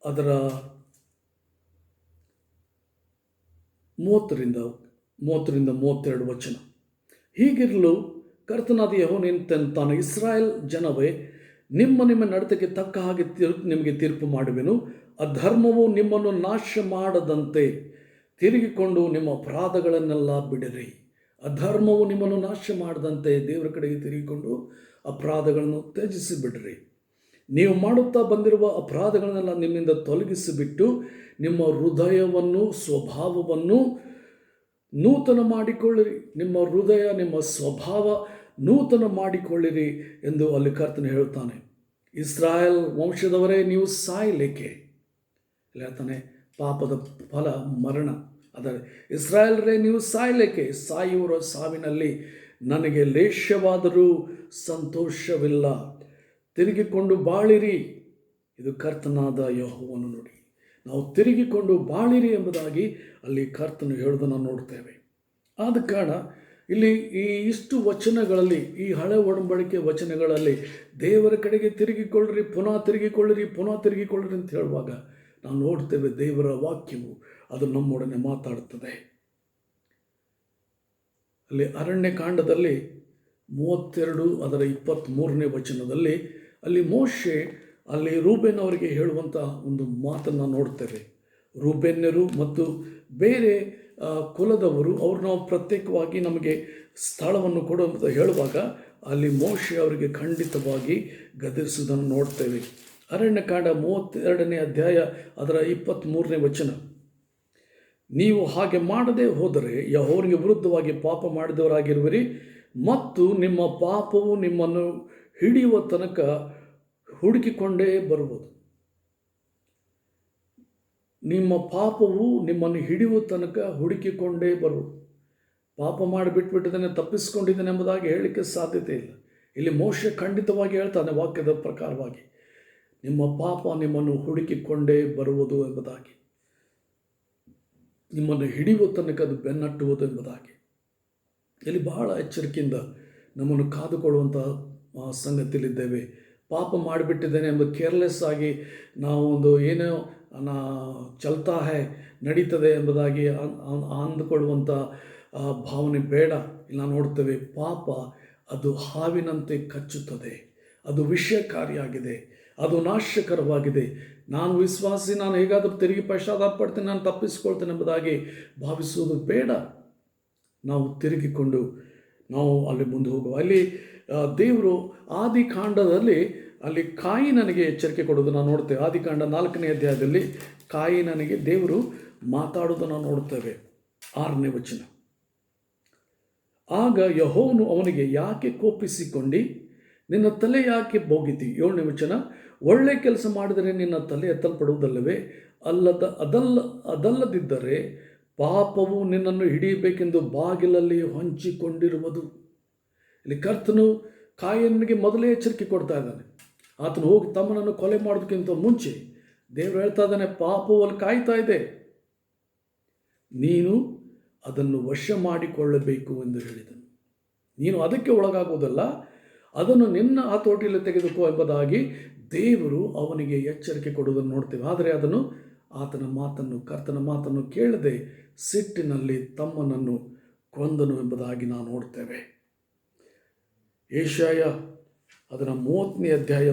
ಅದರ 30-32 ವಚನ. ಹೀಗಿರಲು ಕರ್ತನಾದ ಯೆಹೋವನು ಇಸ್ರಾಯೇಲ್ ಜನವೇ, ನಿಮ್ಮ ನಡತೆಗೆ ತಕ್ಕ ಹಾಗೆ ನಿಮಗೆ ತೀರ್ಪು ಮಾಡುವೆನು. ಅಧರ್ಮವು ನಿಮ್ಮನ್ನು ನಾಶ ಮಾಡದಂತೆ ತಿರುಗಿಕೊಂಡು ನಿಮ್ಮ ಅಪರಾಧಗಳನ್ನೆಲ್ಲ ಬಿಡಿರಿ. ಅಧರ್ಮವು ನಿಮ್ಮನ್ನು ನಾಶ ಮಾಡದಂತೆ ದೇವರ ಕಡೆಗೆ ತಿರುಗಿಕೊಂಡು ಅಪರಾಧಗಳನ್ನು ತ್ಯಜಿಸಿ ಬಿಡಿರಿ. ನೀವು ಮಾಡುತ್ತಾ ಬಂದಿರುವ ಅಪರಾಧಗಳನ್ನೆಲ್ಲ ನಿಮ್ಮಿಂದ ತೊಲಗಿಸಿಬಿಟ್ಟು ನಿಮ್ಮ ಹೃದಯವನ್ನು ಸ್ವಭಾವವನ್ನು ನೂತನ ಮಾಡಿಕೊಳ್ಳಿರಿ. ನಿಮ್ಮ ಹೃದಯ ನಿಮ್ಮ ಸ್ವಭಾವ ನೂತನ ಮಾಡಿಕೊಳ್ಳಿರಿ ಎಂದು ಅಲ್ಲಿ ಕರ್ತನು ಹೇಳುತ್ತಾನೆ. ಇಸ್ರಾಯೇಲ್ ವಂಶದವರೇ, ನೀವು ಸಾಯಲಿಕ್ಕೆ ಹೇಳ್ತಾನೆ, ಪಾಪದ ಫಲ ಮರಣ. ಆದರೆ ಇಸ್ರಾಯೇಲರೇ, ನೀವು ಸಾಯಲಿಕ್ಕೆ, ಸಾಯುವರ ಸಾವಿನಲ್ಲಿ ನನಗೆ ಲೇಷವಾದರೂ ಸಂತೋಷವಿಲ್ಲ. ತಿರುಗಿಕೊಂಡು ಬಾಳಿರಿ. ಇದು ಕರ್ತನಾದ ಯೆಹೋವನು ನುಡಿ. ನಾವು ತಿರುಗಿಕೊಂಡು ಬಾಳಿರಿ ಎಂಬುದಾಗಿ ಅಲ್ಲಿ ಕರ್ತನು ಹೇಳುವುದನ್ನು ನೋಡ್ತೇವೆ. ಆದ ಕಾರಣ ಇಲ್ಲಿ ಈ ಇಷ್ಟು ವಚನಗಳಲ್ಲಿ, ಈ ಹಳೆ ಒಡಂಬಡಿಕೆ ವಚನಗಳಲ್ಲಿ ದೇವರ ಕಡೆಗೆ ತಿರುಗಿಕೊಳ್ಳಿರಿ, ಪುನಃ ತಿರುಗಿಕೊಳ್ಳಿರಿ ಅಂತ ಹೇಳುವಾಗ ನಾವು ನೋಡ್ತೇವೆ, ದೇವರ ವಾಕ್ಯವು ಅದು ನಮ್ಮೊಡನೆ ಮಾತಾಡುತ್ತದೆ. ಅಲ್ಲಿ ಅರಣ್ಯಕಾಂಡದಲ್ಲಿ 32 ಅದರ 23ನೇ ವಚನದಲ್ಲಿ ಅಲ್ಲಿ ಮೋಶೆ ಅಲ್ಲಿ ರೂಬೇನ್ ಅವರಿಗೆ ಹೇಳುವಂಥ ಒಂದು ಮಾತನ್ನು ನೋಡ್ತೇವೆ. ರೂಬೇನ್ಯರು ಮತ್ತು ಬೇರೆ ಕುಲದವರು ಅವರು ನಾವು ಪ್ರತ್ಯೇಕವಾಗಿ ನಮಗೆ ಸ್ಥಳವನ್ನು ಕೊಡುವಂತ ಹೇಳುವಾಗ ಅಲ್ಲಿ ಮೋಶೆ ಅವರಿಗೆ ಖಂಡಿತವಾಗಿ ಗದರಿಸುವುದನ್ನು ನೋಡ್ತೇವೆ. ಅರಣ್ಯಕಾಂಡ 32ನೇ ಅಧ್ಯಾಯ ಅದರ 23ನೇ ವಚನ. ನೀವು ಹಾಗೆ ಮಾಡದೆ ಹೋದರೆ ಯೆಹೋವನಿಗೆ ವಿರುದ್ಧವಾಗಿ ಪಾಪ ಮಾಡಿದವರಾಗಿರುವಿರಿ ಮತ್ತು ನಿಮ್ಮ ಪಾಪವು ನಿಮ್ಮನ್ನು ಹಿಡಿಯುವ ತನಕ ಹುಡುಕಿಕೊಂಡೇ ಬರುವುದು. ನಿಮ್ಮ ಪಾಪವು ನಿಮ್ಮನ್ನು ಹಿಡಿಯುವ ತನಕ ಹುಡುಕಿಕೊಂಡೇ ಬರುವುದು. ಪಾಪ ಮಾಡಿಬಿಟ್ಬಿಟ್ಟಿದ್ದಾನೆ, ತಪ್ಪಿಸ್ಕೊಂಡಿದ್ದಾನೆ ಎಂಬುದಾಗಿ ಹೇಳಲಿಕ್ಕೆ ಸಾಧ್ಯತೆ ಇಲ್ಲ. ಇಲ್ಲಿ ಮೋಶೆ ಖಂಡಿತವಾಗಿ ಹೇಳ್ತಾನೆ ವಾಕ್ಯದ ಪ್ರಕಾರವಾಗಿ, ನಿಮ್ಮ ಪಾಪ ನಿಮ್ಮನ್ನು ಹುಡುಕಿಕೊಂಡೇ ಬರುವುದು ಎಂಬುದಾಗಿ, ನಿಮ್ಮನ್ನು ಹಿಡಿಯುವ ತನಕ ಅದು ಬೆನ್ನಟ್ಟುವುದು ಎಂಬುದಾಗಿ. ಇಲ್ಲಿ ಬಹಳ ಎಚ್ಚರಿಕೆಯಿಂದ ನಮ್ಮನ್ನು ಕಾದುಕೊಳ್ಳುವಂಥ ಸಂಗತಿಯಲ್ಲಿದ್ದೇವೆ. ಪಾಪ ಮಾಡಿಬಿಟ್ಟಿದ್ದೇನೆ ಎಂಬ ಕೇರ್ಲೆಸ್ ಆಗಿ ನಾವು ಒಂದು ಏನೋ ಚಲ್ತಾ ಹೇ ನಡೀತದೆ ಎಂಬುದಾಗಿ ಅಂದುಕೊಳ್ಳುವಂಥ ಭಾವನೆ ಬೇಡ. ಇಲ್ಲ ನೋಡ್ತೇವೆ, ಪಾಪ ಅದು ಹಾವಿನಂತೆ ಕಚ್ಚುತ್ತದೆ, ಅದು ವಿಷಕಾರಿಯಾಗಿದೆ, ಅದು ನಾಶಕರವಾಗಿದೆ. ನಾನು ವಿಶ್ವಾಸಿ, ನಾನು ಹೇಗಾದರೂ ತಿರುಗಿ ಪಶ್ಚಾತ್ತಾಪ ಪಡ್ತೀನಿ, ನಾನು ತಪ್ಪಿಸಿಕೊಳ್ತೇನೆ ಎಂಬುದಾಗಿ ಭಾವಿಸುವುದು ಬೇಡ. ನಾವು ತಿರುಗಿಕೊಂಡು ನಾವು ಅಲ್ಲಿ ಮುಂದೆ ಹೋಗುವ. ಅಲ್ಲಿ ದೇವರು ಆದಿಕಾಂಡದಲ್ಲಿ ಅಲ್ಲಿ ಕಾಯಿನನಿಗೆ ಎಚ್ಚರಿಕೆ ಕೊಡೋದನ್ನು ನೋಡ್ತೇವೆ. ಆದಿಕಾಂಡ 4ನೇ ಅಧ್ಯಾಯದಲ್ಲಿ ಕಾಯಿನನಿಗೆ ದೇವರು ಮಾತಾಡೋದನ್ನು ನೋಡ್ತೇವೆ. 6ನೇ ವಚನ. ಆಗ ಯೆಹೋವನು ಅವನಿಗೆ, ಯಾಕೆ ಕೋಪಿಸಿಕೊಂಡಿ, ನಿನ್ನ ತಲೆ ಯಾಕೆ ಬೋಗಿತಿ? 7ನೇ ವಚನ. ಒಳ್ಳೆ ಕೆಲಸ ಮಾಡಿದರೆ ನಿನ್ನ ತಲೆ ಎತ್ತಲ್ಪಡುವುದಲ್ಲವೇ? ಅದಲ್ಲದಿದ್ದರೆ ಪಾಪವು ನಿನ್ನನ್ನು ಹಿಡಿಯಬೇಕೆಂದು ಬಾಗಿಲಲ್ಲಿ ಹೊಂಚಿಕೊಂಡಿರುವುದು. ಇಲ್ಲಿ ಕರ್ತನು ಕಾಯಿನನಿಗೆ ಮೊದಲೇ ಎಚ್ಚರಿಕೆ ಕೊಡ್ತಾ ಇದ್ದಾನೆ. ಆತನು ಹೋಗಿ ತಮ್ಮನನ್ನು ಕೊಲೆ ಮಾಡೋದಕ್ಕಿಂತ ಮುಂಚೆ ದೇವರು ಹೇಳ್ತಾ ಇದ್ದಾನೆ, ಪಾಪವು ಅಲ್ಲಿ ಕಾಯ್ತಾ ಇದೆ, ನೀನು ಅದನ್ನು ವಶ ಮಾಡಿಕೊಳ್ಳಬೇಕು ಎಂದು ಹೇಳಿದನು. ನೀನು ಅದಕ್ಕೆ ಒಳಗಾಗುವುದಲ್ಲ, ಅದನ್ನು ನಿನ್ನ ಹತೋಟಿಯಲ್ಲಿ ತೆಗೆದುಕೋ ಎಂಬುದಾಗಿ ದೇವರು ಅವನಿಗೆ ಎಚ್ಚರಿಕೆ ಕೊಡುವುದನ್ನು ನೋಡ್ತೇವೆ. ಆದರೆ ಅದನ್ನು ಕರ್ತನ ಮಾತನ್ನು ಕೇಳದೆ ಸಿಟ್ಟಿನಲ್ಲಿ ತಮ್ಮನನ್ನು ಕೊಂದನು ಎಂಬುದಾಗಿ ನಾವು ನೋಡ್ತೇವೆ. ಯೆಶಾಯ ಅದರ 30ನೇ ಅಧ್ಯಾಯ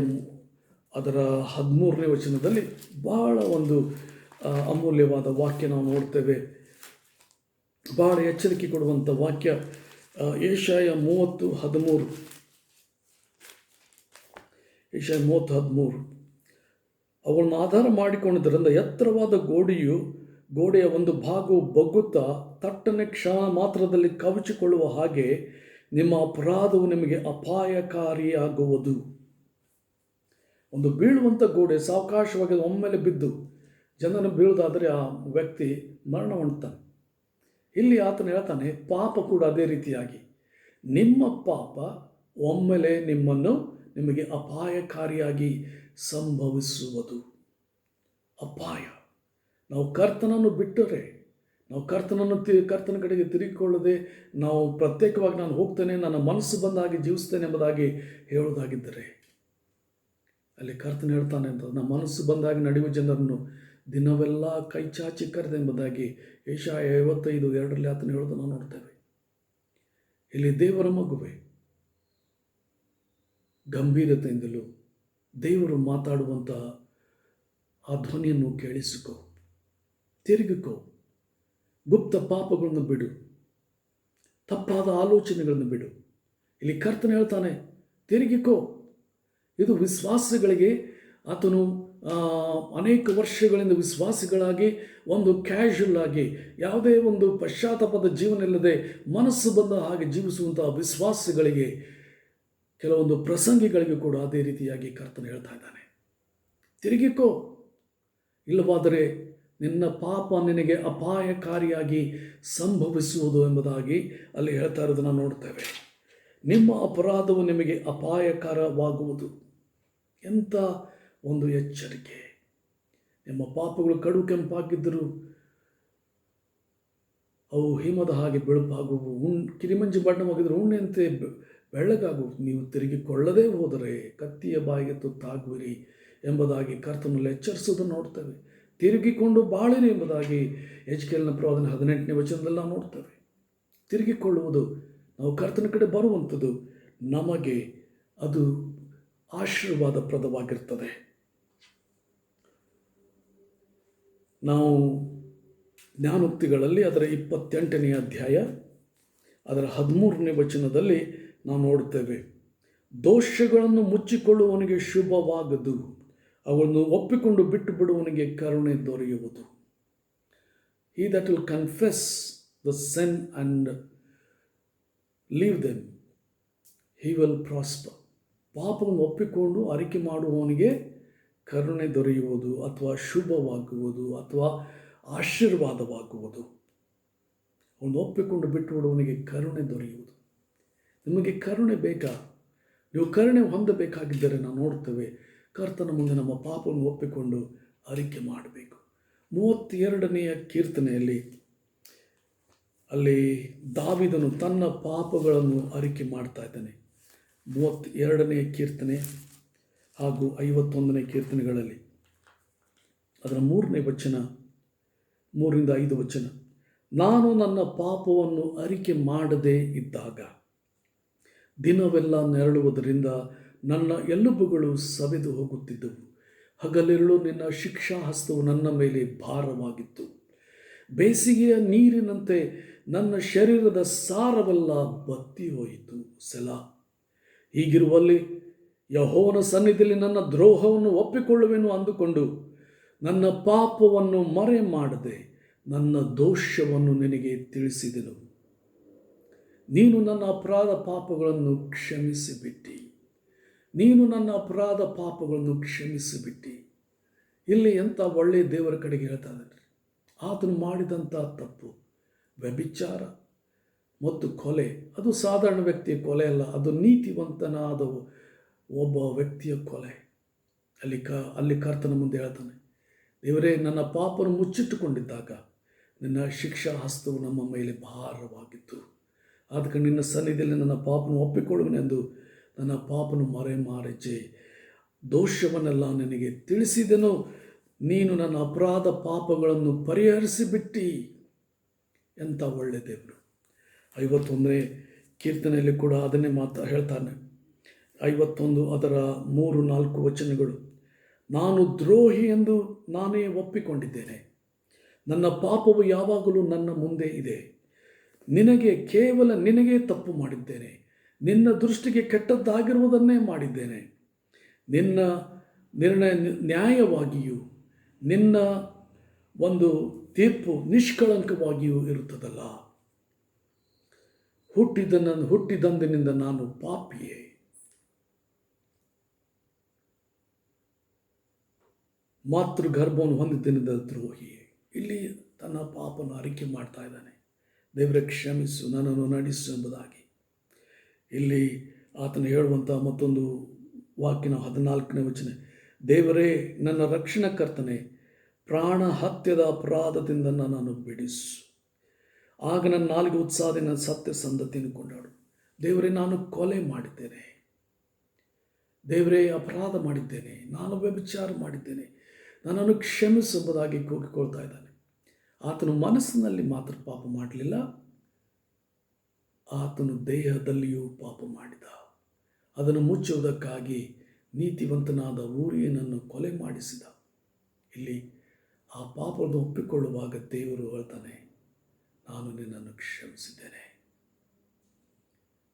ಅದರ 13ನೇ ವಚನದಲ್ಲಿ ಬಹಳ ಒಂದು ಅಮೂಲ್ಯವಾದ ವಾಕ್ಯ ನಾವು ನೋಡ್ತೇವೆ. ಬಹಳ ಎಚ್ಚರಿಕೆ ಕೊಡುವಂಥ ವಾಕ್ಯ. ಯೆಶಾಯ 30:13. ಯೆಶಾಯ 30:13. ಅವುಗಳನ್ನು ಆಧಾರ ಮಾಡಿಕೊಂಡಿದ್ದರಿಂದ ಎತ್ತರವಾದ ಗೋಡೆಯ ಒಂದು ಭಾಗವು ಬಗ್ಗುತ್ತಾ ತಟ್ಟನೆ ಕ್ಷಣ ಮಾತ್ರದಲ್ಲಿ ಕವಚಿಕೊಳ್ಳುವ ಹಾಗೆ ನಿಮ್ಮ ಅಪರಾಧವು ನಿಮಗೆ ಅಪಾಯಕಾರಿಯಾಗುವುದು. ಒಂದು ಬೀಳುವಂಥ ಗೋಡೆ ಸಾವಕಾಶವಾಗಿ ಒಮ್ಮೆಲೆ ಬಿದ್ದು ಜನನು ಬೀಳುವುದಾದರೆ ಆ ವ್ಯಕ್ತಿ ಮರಣ ಹೊಂದ್ತಾನೆ. ಇಲ್ಲಿ ಆತನು ಹೇಳ್ತಾನೆ, ಪಾಪ ಕೂಡ ಅದೇ ರೀತಿಯಾಗಿ ನಿಮ್ಮ ಪಾಪ ಒಮ್ಮೆಲೆ ನಿಮಗೆ ಅಪಾಯಕಾರಿಯಾಗಿ ಸಂಭವಿಸುವುದು. ಅಪಾಯ. ನಾವು ಕರ್ತನನ್ನು ಬಿಟ್ಟರೆ, ನಾವು ಕರ್ತನ ಕಡೆಗೆ ತಿರುಗಿಕೊಳ್ಳದೆ ನಾವು ಪ್ರತ್ಯೇಕವಾಗಿ ನಾನು ಹೋಗ್ತೇನೆ, ನನ್ನ ಮನಸ್ಸು ಬಂದಾಗಿ ಜೀವಿಸ್ತೇನೆ ಎಂಬುದಾಗಿ ಹೇಳುವುದಾಗಿದ್ದರೆ, ಅಲ್ಲಿ ಕರ್ತನ ಹೇಳ್ತಾನೆ ಅಂತ, ನಮ್ಮ ಮನಸ್ಸು ಬಂದಾಗಿ ನಡೆಯುವ ಜನರನ್ನು ದಿನವೆಲ್ಲ ಕೈಚಾಚಿ ಕರೆದೆ ಎಂಬುದಾಗಿ ಯೆಶಾಯ 55:2 ಆತನು ಹೇಳೋದು ನಾವು ನೋಡ್ತೇವೆ. ಇಲ್ಲಿ ದೇವರ ಮಗುವೆ, ಗಂಭೀರತೆಯಿಂದಲೂ ದೇವರು ಮಾತಾಡುವಂಥ ಆ ಧ್ವನಿಯನ್ನು ಕೇಳಿಸಿಕೊ, ತಿರುಗಿಕೋ, ಗುಪ್ತ ಪಾಪಗಳನ್ನು ಬಿಡು, ತಪ್ಪಾದ ಆಲೋಚನೆಗಳನ್ನು ಬಿಡು. ಇಲ್ಲಿ ಕರ್ತನ ಹೇಳ್ತಾನೆ, ತಿರುಗಿಕೋ. ಇದು ವಿಶ್ವಾಸಿಗಳಿಗೆ, ಆತನು ಅನೇಕ ವರ್ಷಗಳಿಂದ ವಿಶ್ವಾಸಿಗಳಾಗಿ ಒಂದು ಕ್ಯಾಶುವಲ್ ಆಗಿ ಯಾವುದೇ ಒಂದು ಪಶ್ಚಾತ್ತಾಪದ ಜೀವನ ಇಲ್ಲದೆ ಮನಸ್ಸು ಬಂದ ಹಾಗೆ ಜೀವಿಸುವಂಥ ವಿಶ್ವಾಸಿಗಳಿಗೆ, ಕೆಲವೊಂದು ಪ್ರಸಂಗಿಗಳಿಗೂ ಕೂಡ ಅದೇ ರೀತಿಯಾಗಿ ಕರ್ತನ ಹೇಳ್ತಾ ಇದ್ದಾನೆ, ತಿರುಗಿಕೋ, ಇಲ್ಲವಾದರೆ ನಿನ್ನ ಪಾಪ ನಿನಗೆ ಅಪಾಯಕಾರಿಯಾಗಿ ಸಂಭವಿಸುವುದು ಎಂಬುದಾಗಿ ಅಲ್ಲಿ ಹೇಳ್ತಾ ಇರೋದನ್ನು ನೋಡ್ತೇವೆ. ನಿಮ್ಮ ಅಪರಾಧವು ನಿಮಗೆ ಅಪಾಯಕರವಾಗುವುದು. ಎಂಥ ಒಂದು ಎಚ್ಚರಿಕೆ! ನಿಮ್ಮ ಪಾಪಗಳು ಕಡು ಕೆಂಪಾಗಿದ್ದರೂ ಅವು ಹಿಮದ ಹಾಗೆ ಬೆಳುಪಾಗುವು, ಕಿರಿಮಂಜು ಬಣ್ಣವಾಗಿದ್ದರೂ ಉಣ್ಣೆಯಂತೆ ಬೆಳ್ಳಗಾಗುವುದು. ನೀವು ತಿರುಗಿಕೊಳ್ಳದೇ ಹೋದರೆ ಕತ್ತಿಯ ಬಾಯಿಗೆ ತುತ್ತಾಗುವಿರಿ ಎಂಬುದಾಗಿ ಕರ್ತನಲ್ಲಿ ಎಚ್ಚರಿಸುವುದನ್ನು ನೋಡ್ತೇವೆ. ತಿರುಗಿಕೊಂಡು ಬಾಳಿರಿ ಎಂಬುದಾಗಿ ಎಜ್ಕೇಲನ ಪ್ರವಾದನೆ 18ನೇ ವಚನದಲ್ಲಿ ನಾವು ನೋಡ್ತೇವೆ. ತಿರುಗಿಕೊಳ್ಳುವುದು, ನಾವು ಕರ್ತನ ಕಡೆ ಬರುವಂಥದ್ದು, ನಮಗೆ ಅದು ಆಶೀರ್ವಾದಪ್ರದವಾಗಿರ್ತದೆ. ನಾವು ಜ್ಞಾನೋಕ್ತಿಗಳಲ್ಲಿ ಅದರ 28ನೇ ಅಧ್ಯಾಯ ಅದರ 13ನೇ ವಚನದಲ್ಲಿ ನಾವು ನೋಡುತ್ತೇವೆ, ದೋಷಗಳನ್ನು ಮುಚ್ಚಿಕೊಳ್ಳುವವನಿಗೆ ಶುಭವಾಗದು, ಅವನ್ನು ಒಪ್ಪಿಕೊಂಡು ಬಿಟ್ಟು ಬಿಡುವವನಿಗೆ ಕರುಣೆ ದೊರೆಯುವುದು. He that will confess the sin and leave them, he will prosper. ಪಾಪವನ್ನು ಒಪ್ಪಿಕೊಂಡು ಅರಿಕೆ ಮಾಡುವವನಿಗೆ ಕರುಣೆ ದೊರೆಯುವುದು, ಅಥವಾ ಶುಭವಾಗುವುದು, ಅಥವಾ ಆಶೀರ್ವಾದವಾಗುವುದು. ಅವನು ಒಪ್ಪಿಕೊಂಡು ಬಿಟ್ಟು ಬಿಡುವವನಿಗೆ ಕರುಣೆ ದೊರೆಯುವುದು. ನಿಮಗೆ ಕರುಣೆ ಬೇಕಾ? ನೀವು ಕರುಣೆ ಹೊಂದಬೇಕಾಗಿದ್ದರೆ ನಾವು ನೋಡ್ತೇವೆ, ಕರ್ತನ ಮುಂದೆ ನಮ್ಮ ಪಾಪವನ್ನು ಒಪ್ಪಿಕೊಂಡು ಅರಿಕೆ ಮಾಡಬೇಕು. 32ನೇ ಕೀರ್ತನೆಯಲ್ಲಿ ಅಲ್ಲಿ ದಾವೀದನು ತನ್ನ ಪಾಪಗಳನ್ನು ಅರಿಕೆ ಮಾಡ್ತಾ ಇದ್ದಾನೆ. 32ನೇ ಕೀರ್ತನೆ ಹಾಗೂ 51ನೇ ಕೀರ್ತನೆಗಳಲ್ಲಿ ಅದರ 3ನೇ ವಚನ, 3ರಿಂದ 5 ವಚನ, ನಾನು ನನ್ನ ಪಾಪವನ್ನು ಅರಿಕೆ ಮಾಡದೇ ಇದ್ದಾಗ ದಿನವೆಲ್ಲ ನೆರಳುವುದರಿಂದ ನನ್ನ ಎಲುಬುಗಳು ಸವೆದು ಹೋಗುತ್ತಿದ್ದವು. ಹಗಲಿರುಳು ನಿನ್ನ ಶಿಕ್ಷಾಹಸ್ತವು ನನ್ನ ಮೇಲೆ ಭಾರವಾಗಿತ್ತು. ಬೇಸಿಗೆಯ ನೀರಿನಂತೆ ನನ್ನ ಶರೀರದ ಸಾರವೆಲ್ಲ ಬತ್ತಿ ಹೋಯಿತು. ಸೆಲಾ. ಹೀಗಿರುವಲ್ಲಿ ಯೆಹೋವನ ಸನ್ನಿಧಿಯಲ್ಲಿ ನನ್ನ ದ್ರೋಹವನ್ನು ಒಪ್ಪಿಕೊಳ್ಳುವೆನು ಅಂದುಕೊಂಡು ನನ್ನ ಪಾಪವನ್ನು ಮರೆ ಮಾಡದೆ ನನ್ನ ದೋಷವನ್ನು ನಿನಗೆ ತಿಳಿಸಿದೆನು. ನೀನು ನನ್ನ ಅಪರಾಧ ಪಾಪಗಳನ್ನು ಕ್ಷಮಿಸಿಬಿಟ್ಟಿ. ನೀನು ನನ್ನ ಅಪರಾಧ ಪಾಪಗಳನ್ನು ಕ್ಷಮಿಸಿಬಿಟ್ಟಿ. ಇಲ್ಲಿ ಎಂಥ ಒಳ್ಳೆಯ ದೇವರ ಕಡೆಗೆ ಹೇಳ್ತಾ ಇದ್ದಾನೆ. ಆತನು ಮಾಡಿದಂಥ ತಪ್ಪು ವ್ಯಭಿಚಾರ ಮತ್ತು ಕೊಲೆ, ಅದು ಸಾಧಾರಣ ವ್ಯಕ್ತಿಯ ಕೊಲೆ ಅಲ್ಲ, ಅದು ನೀತಿವಂತನಾದ ಒಬ್ಬ ವ್ಯಕ್ತಿಯ ಕೊಲೆ. ಅಲ್ಲಿ ಕರ್ತನ ಮುಂದೆ ಹೇಳ್ತಾನೆ, ದೇವರೇ, ನನ್ನ ಪಾಪವನ್ನು ಮುಚ್ಚಿಟ್ಟುಕೊಂಡಿದ್ದಾಗ ನಿನ್ನ ಶಿಕ್ಷಾ ಹಸ್ತವು ನಮ್ಮ ಮೇಲೆ ಭಾರವಾಗಿತ್ತು. ಅದಕ್ಕೆ ನಿನ್ನ ಸನ್ನಿಧಿಯಲ್ಲಿ ನನ್ನ ಪಾಪವನ್ನು ಒಪ್ಪಿಕೊಳ್ಳುವೆನೆಂದು ನನ್ನ ಪಾಪನು ಮರೆಮಾರಚೆ ದೋಷವನ್ನೆಲ್ಲ ನಿನಗೆ ತಿಳಿಸಿದೆನು. ನೀನು ನನ್ನ ಅಪರಾಧ ಪಾಪಗಳನ್ನು ಪರಿಹರಿಸಿಬಿಟ್ಟಿ. ಎಂಥ ಒಳ್ಳೆ ದೇವರು. 51ನೇ ಕೀರ್ತನೆಯಲ್ಲಿ ಕೂಡ ಅದನ್ನೇ ಹೇಳ್ತಾನೆ. 51 ಅದರ 3-4 ವಚನಗಳು, ನಾನು ದ್ರೋಹಿ ಎಂದು ನಾನೇ ಒಪ್ಪಿಕೊಂಡಿದ್ದೇನೆ. ನನ್ನ ಪಾಪವು ಯಾವಾಗಲೂ ನನ್ನ ಮುಂದೆ ಇದೆ. ಕೇವಲ ನಿನಗೆ ತಪ್ಪು ಮಾಡಿದ್ದೇನೆ. ನಿನ್ನ ದೃಷ್ಟಿಗೆ ಕೆಟ್ಟದ್ದಾಗಿರುವುದನ್ನೇ ಮಾಡಿದ್ದೇನೆ. ನಿನ್ನ ನಿರ್ಣಯ ನ್ಯಾಯವಾಗಿಯೂ ನಿನ್ನ ಒಂದು ತೀರ್ಪು ನಿಷ್ಕಳಂಕವಾಗಿಯೂ ಇರುತ್ತದಲ್ಲ. ಹುಟ್ಟಿದಂದಿನಿಂದ ನಾನು ಪಾಪಿಯೇ. ಮಾತೃಗರ್ಭವನ್ನು ಹೊಂದಿದ್ದರಿಂದ ದ್ರೋಹಿಯೇ. ಇಲ್ಲಿ ತನ್ನ ಪಾಪವನ್ನು ಅರಿಕೆ ಮಾಡ್ತಾ ಇದ್ದಾನೆ. ದೇವರೇ ಕ್ಷಮಿಸು, ನನ್ನನ್ನು ನಡೆಸು ಎಂಬುದಾಗಿ. ಇಲ್ಲಿ ಆತನು ಹೇಳುವಂಥ ಮತ್ತೊಂದು ವಾಕ್ಯನ 14ನೇ ವಚನ, ದೇವರೇ ನನ್ನ ರಕ್ಷಣಕರ್ತನೇ, ಪ್ರಾಣ ಹತ್ಯದ ಅಪರಾಧದಿಂದ ನನ್ನನ್ನು ಬಿಡಿಸು. ಆಗ ನನ್ನ ನಾಲಿಗೆ ಉತ್ಸಾಹದಿಂದ ಸತ್ಯ ಸಂದತಿಯನ್ನು ಕೊಂಡಾಡು. ದೇವರೇ, ನಾನು ಕೊಲೆ ಮಾಡಿದ್ದೇನೆ, ದೇವರೇ ಅಪರಾಧ ಮಾಡಿದ್ದೇನೆ, ನಾನು ವ್ಯಭಿಚಾರ ಮಾಡಿದ್ದೇನೆ, ನನ್ನನ್ನು ಕ್ಷಮಿಸು ಎಂಬುದಾಗಿ ಕೂಗಿಕೊಳ್ತಾ ಇದ್ದಾನೆ. ಆತನು ಮನಸ್ಸಿನಲ್ಲಿ ಮಾತ್ರ ಪಾಪ ಮಾಡಲಿಲ್ಲ, ಆತನು ದೇಹದಲ್ಲಿಯೂ ಪಾಪ ಮಾಡಿದ. ಅದನ್ನು ಮುಚ್ಚುವುದಕ್ಕಾಗಿ ನೀತಿವಂತನಾದ ಊರಿಯನನ್ನು ಕೊಲೆ ಮಾಡಿಸಿದ. ಇಲ್ಲಿ ಆ ಪಾಪವನ್ನು ಒಪ್ಪಿಕೊಳ್ಳುವಾಗ ದೇವರು ಹೇಳ್ತಾನೆ, ನಾನು ನಿನ್ನನ್ನು ಕ್ಷಮಿಸಿದ್ದೇನೆ,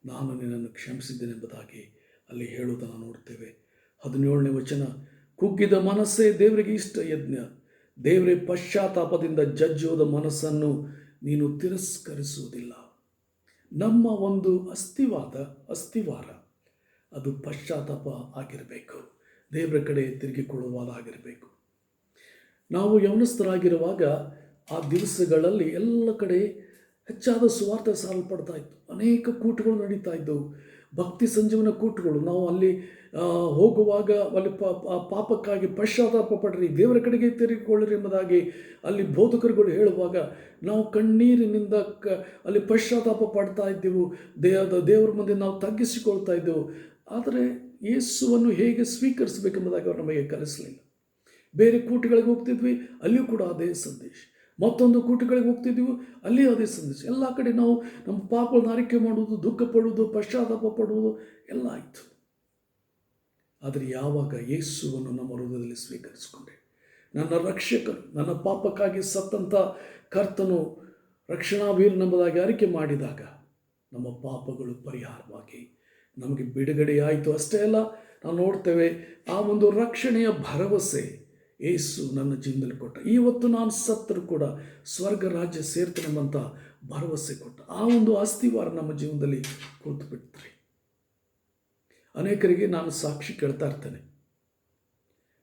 ನಾನು ನಿನ್ನನ್ನು ಕ್ಷಮಿಸಿದ್ದೇನೆ ಎಂಬುದಾಗಿ ಅಲ್ಲಿ ಹೇಳುವುದನ್ನು ನೋಡ್ತೇವೆ. 17ನೇ ವಚನ, ಕುಗ್ಗಿದ ಮನಸ್ಸೇ ದೇವರಿಗೆ ಇಷ್ಟ ಯಜ್ಞ, ದೇವರೇ ಪಶ್ಚಾತ್ತಾಪದಿಂದ ಜಜ್ಜುವುದ ಮನಸ್ಸನ್ನು ನೀನು ತಿರಸ್ಕರಿಸುವುದಿಲ್ಲ. ನಮ್ಮ ಒಂದು ಅಸ್ಥಿವಾರ ಅದು ಪಶ್ಚಾತ್ತಾಪ ಆಗಿರಬೇಕು, ದೇವರ ಕಡೆ ತಿರುಗಿಕೊಳ್ಳುವುದಾಗಿರಬೇಕು. ನಾವು ಯೌವನಸ್ಥರಾಗಿರುವಾಗ ಆ ದಿವಸಗಳಲ್ಲಿ ಎಲ್ಲ ಕಡೆ ಹೆಚ್ಚಾದ ಸುವಾರ್ತೆ ಸಾರಲ್ಪಡ್ತಾ ಇತ್ತು. ಅನೇಕ ಕೂಟಗಳು ನಡೀತಾ ಇದ್ದವು, ಭಕ್ತಿ ಸಂಜೀವನ ಕೂಟಗಳು. ನಾವು ಅಲ್ಲಿ ಹೋಗುವಾಗ ಅಲ್ಲಿ ಪಾಪಕ್ಕಾಗಿ ಪಶ್ಚಾತ್ತಾಪ ಪಡ್ರಿ, ದೇವರ ಕಡೆಗೆ ತಿರುಗಿಕೊಳ್ಳಿರಿ ಎಂಬುದಾಗಿ ಅಲ್ಲಿ ಬೋಧಕರುಗಳು ಹೇಳುವಾಗ ನಾವು ಕಣ್ಣೀರಿನಿಂದ ಅಲ್ಲಿ ಪಶ್ಚಾತ್ತಾಪ ಪಡ್ತಾ ಇದ್ದೆವು. ದೇವರ ಮುಂದೆ ನಾವು ತಗ್ಗಿಸಿಕೊಳ್ತಾ ಇದ್ದೆವು. ಆದರೆ ಯೇಸುವನ್ನು ಹೇಗೆ ಸ್ವೀಕರಿಸಬೇಕೆಂಬುದಾಗಿ ಅವರು ನಮಗೆ ಕಲಿಸಲಿಲ್ಲ. ಬೇರೆ ಕೂಟಗಳಿಗೆ ಹೋಗ್ತಿದ್ವಿ, ಅಲ್ಲಿಯೂ ಕೂಡ ಅದೇ ಸಂದೇಶ. ಮತ್ತೊಂದು ಕೂಟಗಳಿಗೆ ಹೋಗ್ತಿದ್ದೀವಿ, ಅಲ್ಲಿ ಅದೇ ಸಂದೇಶ. ಎಲ್ಲ ಕಡೆ ನಾವು ನಮ್ಮ ಪಾಪಗಳನ್ನು ಅರಿಕೆ ಮಾಡುವುದು, ದುಃಖ ಪಡುವುದು, ಪಶ್ಚಾತ್ತಾಪ ಪಡುವುದು ಎಲ್ಲ ಆಯಿತು. ಆದರೆ ಯಾವಾಗ ಯೇಸುವನ್ನು ನಮ್ಮ ಹೃದಯದಲ್ಲಿ ಸ್ವೀಕರಿಸಿಕೊಂಡೆ, ನನ್ನ ರಕ್ಷಕನು, ನನ್ನ ಪಾಪಕ್ಕಾಗಿ ಸತ್ತಂಥ ಕರ್ತನು ರಕ್ಷಣಾವೀರನೆಂಬುದಾಗಿ ಅರಿಕೆ ಮಾಡಿದಾಗ ನಮ್ಮ ಪಾಪಗಳು ಪರಿಹಾರವಾಗಿ ನಮಗೆ ಬಿಡುಗಡೆಯಾಯಿತು. ಅಷ್ಟೇ ಅಲ್ಲ, ನಾವು ನೋಡ್ತೇವೆ ಆ ಒಂದು ರಕ್ಷಣೆಯ ಭರವಸೆ ಯೇಸು ನನ್ನ ಜೀವನದಲ್ಲಿ ಕೊಟ್ಟ. ಇವತ್ತು ನಾನು ಸತ್ತರೂ ಕೂಡ ಸ್ವರ್ಗ ರಾಜ್ಯ ಸೇರ್ತೇನೆಂಬಂಥ ಭರವಸೆ ಕೊಟ್ಟ. ಆ ಒಂದು ಅಸ್ಥಿವಾರ ನಮ್ಮ ಜೀವನದಲ್ಲಿ ಕೂತು ಬಿಡ್ತೀರಿ. ಅನೇಕರಿಗೆ ನಾನು ಸಾಕ್ಷಿ ಕೇಳ್ತಾ ಇರ್ತೇನೆ,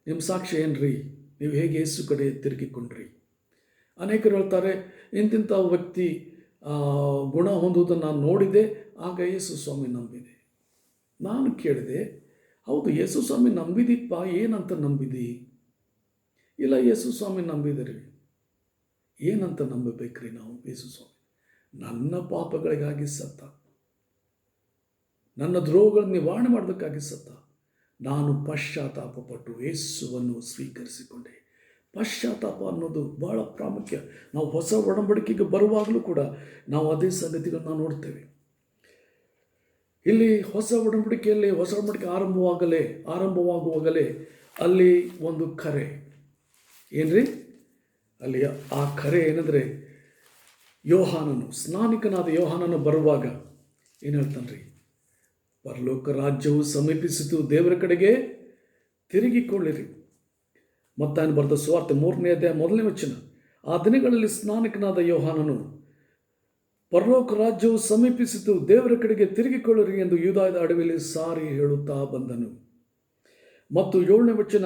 ನಿಮ್ಮ ಸಾಕ್ಷಿ ಏನ್ರಿ, ನೀವು ಹೇಗೆ ಯೇಸು ಕಡೆ ತಿರುಗಿಕೊಂಡ್ರಿ? ಅನೇಕರು ಹೇಳ್ತಾರೆ, ಇಂತಿಂಥ ವ್ಯಕ್ತಿ ಗುಣ ಹೊಂದುವುದನ್ನು ನಾನು ನೋಡಿದೆ, ಆಗ ಯೇಸು ಸ್ವಾಮಿ ನಂಬಿದೆ. ನಾನು ಕೇಳಿದೆ, ಹೌದು ಯೇಸು ಸ್ವಾಮಿ ನಂಬಿದಿಪ್ಪ, ಏನಂತ ನಂಬಿದಿ? ಇಲ್ಲ, ಯೇಸು ಸ್ವಾಮಿ ನಂಬಿದಿರಿ. ಏನಂತ ನಂಬಬೇಕ್ರಿ ನಾವು? ಯೇಸು ಸ್ವಾಮಿ ನನ್ನ ಪಾಪಗಳಿಗಾಗಿ ಸತ್ತ, ನನ್ನ ದ್ರೋಹಗಳನ್ನು ನಿವಾರಣೆ ಮಾಡೋದಕ್ಕಾಗಿ ಸತ್ತ. ನಾನು ಪಶ್ಚಾತ್ತಾಪಪಟ್ಟು ಯೇಸುವನ್ನು ಸ್ವೀಕರಿಸಿಕೊಂಡೆ. ಪಶ್ಚಾತ್ತಾಪ ಅನ್ನೋದು ಬಹಳ ಪ್ರಾಮುಖ್ಯ. ನಾವು ಹೊಸ ಒಡಂಬಡಿಕೆಗೆ ಬರುವಾಗಲೂ ಕೂಡ ನಾವು ಅದೇ ಸಂಗತಿಗಳನ್ನು ನಾವು ನೋಡ್ತೇವೆ. ಇಲ್ಲಿ ಹೊಸ ಒಡಂಬಡಿಕೆ ಆರಂಭವಾಗುವಾಗಲೇ ಅಲ್ಲಿ ಒಂದು ಕರೆ ಏನ್ರಿ, ಅಲ್ಲಿ ಆ ಕರೆ ಏನಂದರೆ, ಯೋಹಾನನು, ಸ್ನಾನಿಕನಾದ ಯೋಹಾನನು ಬರುವಾಗ ಏನು ಹೇಳ್ತಾನ್ರಿ, ಪರಲೋಕ ರಾಜ್ಯವು ಸಮೀಪಿಸಿತು, ದೇವರ ಕಡೆಗೆ ತಿರುಗಿಕೊಳ್ಳಿರಿ. ಮತ್ತಾಯನು ಬರೆದ ಸುವಾರ್ತೆ 3ನೇ ಅಧ್ಯಾಯ 1ನೇ ವಚನ, ಆ ದಿನಗಳಲ್ಲಿ ಸ್ನಾನಿಕನಾದ ಯೋಹಾನನು ಪರಲೋಕ ರಾಜ್ಯವು ಸಮೀಪಿಸಿತು, ದೇವರ ಕಡೆಗೆ ತಿರುಗಿಕೊಳ್ಳಿರಿ ಎಂದು ಯೂದಾಯದ ಅಡವಿಯಲ್ಲಿ ಸಾರಿ ಹೇಳುತ್ತಾ ಬಂದನು. ಮತ್ತು 7ನೇ ವಚನ,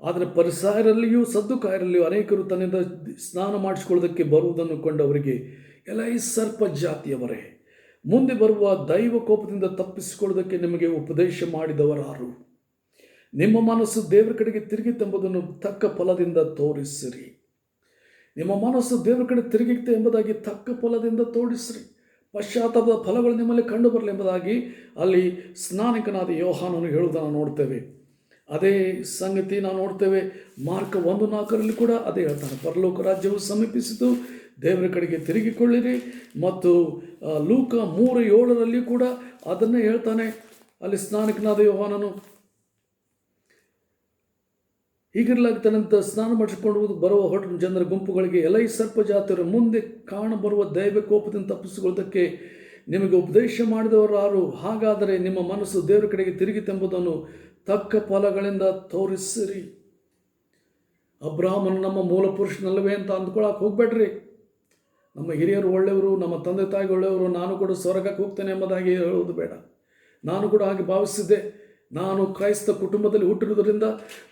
ಆದರೆ ಪರಿಸಾಯರಲ್ಲಿಯೂ ಸದ್ದುಕಾಯರಲ್ಲಿಯೂ ಅನೇಕರು ತನ್ನಿಂದ ಸ್ನಾನ ಮಾಡಿಸಿಕೊಳ್ಳೋದಕ್ಕೆ ಬರುವುದನ್ನು ಕೊಂಡವರಿಗೆ, ಎಲ್ಲ ಈ ಸರ್ಪ ಜಾತಿಯವರೇ, ಮುಂದೆ ಬರುವ ದೈವ ಕೋಪದಿಂದ ತಪ್ಪಿಸಿಕೊಳ್ಳೋದಕ್ಕೆ ನಿಮಗೆ ಉಪದೇಶ ಮಾಡಿದವರಾರು? ನಿಮ್ಮ ಮನಸ್ಸು ದೇವರ ಕಡೆಗೆ ತಿರುಗಿತೆಂಬುದನ್ನು ತಕ್ಕ ಫಲದಿಂದ ತೋರಿಸಿರಿ. ನಿಮ್ಮ ಮನಸ್ಸು ದೇವರ ಕಡೆ ತಿರುಗಿತೆ ಎಂಬುದಾಗಿ ತಕ್ಕ ಫಲದಿಂದ ತೋರಿಸಿರಿ. ಪಶ್ಚಾತ್ತಾಪದ ಫಲಗಳು ನಿಮ್ಮಲ್ಲಿ ಕಂಡು ಬರಲಿ ಎಂಬುದಾಗಿ ಅಲ್ಲಿ ಸ್ನಾನಿಕನಾದ ಯೋಹಾನನು ಹೇಳುವುದನ್ನು ನೋಡ್ತೇವೆ. ಅದೇ ಸಂಗತಿ ನಾವು ನೋಡ್ತೇವೆ ಮಾರ್ಕ 1:4 ಕೂಡ ಅದೇ ಹೇಳ್ತಾನೆ, ಪರಲೋಕ ರಾಜ್ಯವು ಸಮೀಪಿಸಿತು, ದೇವರ ಕಡೆಗೆ ತಿರುಗಿಕೊಳ್ಳಿರಿ. ಮತ್ತು ಲೂಕ 3:7 ಕೂಡ ಅದನ್ನೇ ಹೇಳ್ತಾನೆ. ಅಲ್ಲಿ ಸ್ನಾನಿಕನಾದ ಯೋಹಾನನು ಹೀಗಿರಲಾಗ್ತಾನಂತ, ಸ್ನಾನ ಮಾಡಿಸಿಕೊಂಡು ಬರುವ ಹೊರಟ ಜನರ ಗುಂಪುಗಳಿಗೆ, ಎಲೈ ಸರ್ಪ ಜಾತಿಯವರು, ಮುಂದೆ ಕಾಣಬರುವ ದೈವ ಕೋಪದಿಂದ ತಪ್ಪಿಸಿಕೊಳ್ಳೋದಕ್ಕೆ ನಿಮಗೆ ಉಪದೇಶ ಮಾಡಿದವರಾರು? ಹಾಗಾದರೆ ನಿಮ್ಮ ಮನಸ್ಸು ದೇವರ ಕಡೆಗೆ ತಿರುಗಿತೆಂಬುದನ್ನು ತಕ್ಕ ಫಲಗಳಿಂದ ತೋರಿಸಿರಿ. ಅಬ್ರಾಹ್ಮನು ನಮ್ಮ ಮೂಲ ಪುರುಷನಲ್ಲವೇ ಅಂತ ಅಂದ್ಕೊಳಕ್ಕೆ ಹೋಗ್ಬೇಡ್ರಿ. ನಮ್ಮ ಹಿರಿಯರು ಒಳ್ಳೆಯವರು, ನಮ್ಮ ತಂದೆ ತಾಯಿ ಒಳ್ಳೆಯವರು, ನಾನು ಕೂಡ ಸ್ವರ್ಗಕ್ಕೆ ಹೋಗ್ತೇನೆ ಎಂಬುದಾಗಿ ಹೇಳುವುದು ಬೇಡ. ನಾನು ಕೂಡ ಹಾಗೆ ಭಾವಿಸಿದ್ದೆ. ನಾನು ಕ್ರೈಸ್ತ ಕುಟುಂಬದಲ್ಲಿ ಹುಟ್ಟಿರುವುದರಿಂದ,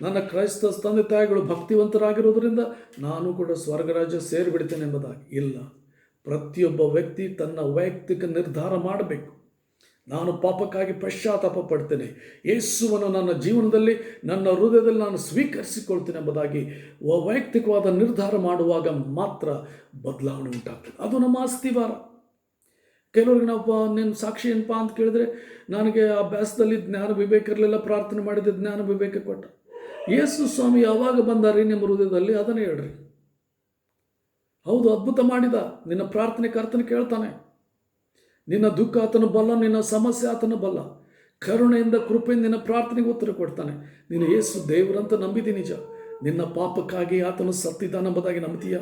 ನನ್ನ ಕ್ರೈಸ್ತ ತಂದೆ ತಾಯಿಗಳು ಭಕ್ತಿವಂತರಾಗಿರುವುದರಿಂದ ನಾನು ಕೂಡ ಸ್ವರ್ಗರಾಜ್ಯ ಸೇರಿಬಿಡ್ತೇನೆ ಎಂಬುದಾಗಿ ಇಲ್ಲ. ಪ್ರತಿಯೊಬ್ಬ ವ್ಯಕ್ತಿ ತನ್ನ ವೈಯಕ್ತಿಕ ನಿರ್ಧಾರ ಮಾಡಬೇಕು. ನಾನು ಪಾಪಕ್ಕಾಗಿ ಪಶ್ಚಾತ್ತಾಪ ಪಡ್ತೇನೆ, ಯೇಸುವನ್ನು ನನ್ನ ಜೀವನದಲ್ಲಿ, ನನ್ನ ಹೃದಯದಲ್ಲಿ ನಾನು ಸ್ವೀಕರಿಸಿಕೊಳ್ತೇನೆ ಎಂಬುದಾಗಿ ವೈಯಕ್ತಿಕವಾದ ನಿರ್ಧಾರ ಮಾಡುವಾಗ ಮಾತ್ರ ಬದಲಾವಣೆ ಉಂಟಾಗ್ತದೆ. ಅದು ನಮ್ಮ ಅಸ್ತಿವಾರ. ಕೆಲವ್ರಿಗೆ ನಾವು ನಿನ್ನ ಸಾಕ್ಷಿ ಏನಪ್ಪ ಅಂತ ಕೇಳಿದ್ರೆ, ನನಗೆ ಅಭ್ಯಾಸದಲ್ಲಿ ಜ್ಞಾನ ವಿವೇಕ ಇರಲಿಲ್ಲ, ಪ್ರಾರ್ಥನೆ ಮಾಡಿದ ಜ್ಞಾನ ವಿವೇಕ ಕೊಟ್ಟ. ಯೇಸು ಸ್ವಾಮಿ ಯಾವಾಗ ಬಂದಾರಿ ನಿಮ್ಮ ಹೃದಯದಲ್ಲಿ ಅದನ್ನೇ ಹೇಳ್ರಿ. ಹೌದು, ಅದ್ಭುತ ಮಾಡಿದ. ನಿನ್ನ ಪ್ರಾರ್ಥನೆ ಕರ್ತನ ಕೇಳ್ತಾನೆ. ನಿನ್ನ ದುಃಖ ಆತನ ಬಲ್ಲ, ನಿನ್ನ ಸಮಸ್ಯೆ ಆತನ ಬಲ್ಲ. ಕರುಣೆಯಿಂದ ಕೃಪೆಯಿಂದ ನಿನ್ನ ಪ್ರಾರ್ಥನೆಗೆ ಉತ್ತರ ಕೊಡ್ತಾನೆ. ನೀನು ಯೇಸು ದೇವರಂತ ನಂಬಿದಿ ನಿಜ. ನಿನ್ನ ಪಾಪಕ್ಕಾಗಿ ಆತನು ಸತ್ತಿದ್ದಾನೆಂಬುದಾಗಿ ನಂಬ್ತೀಯ?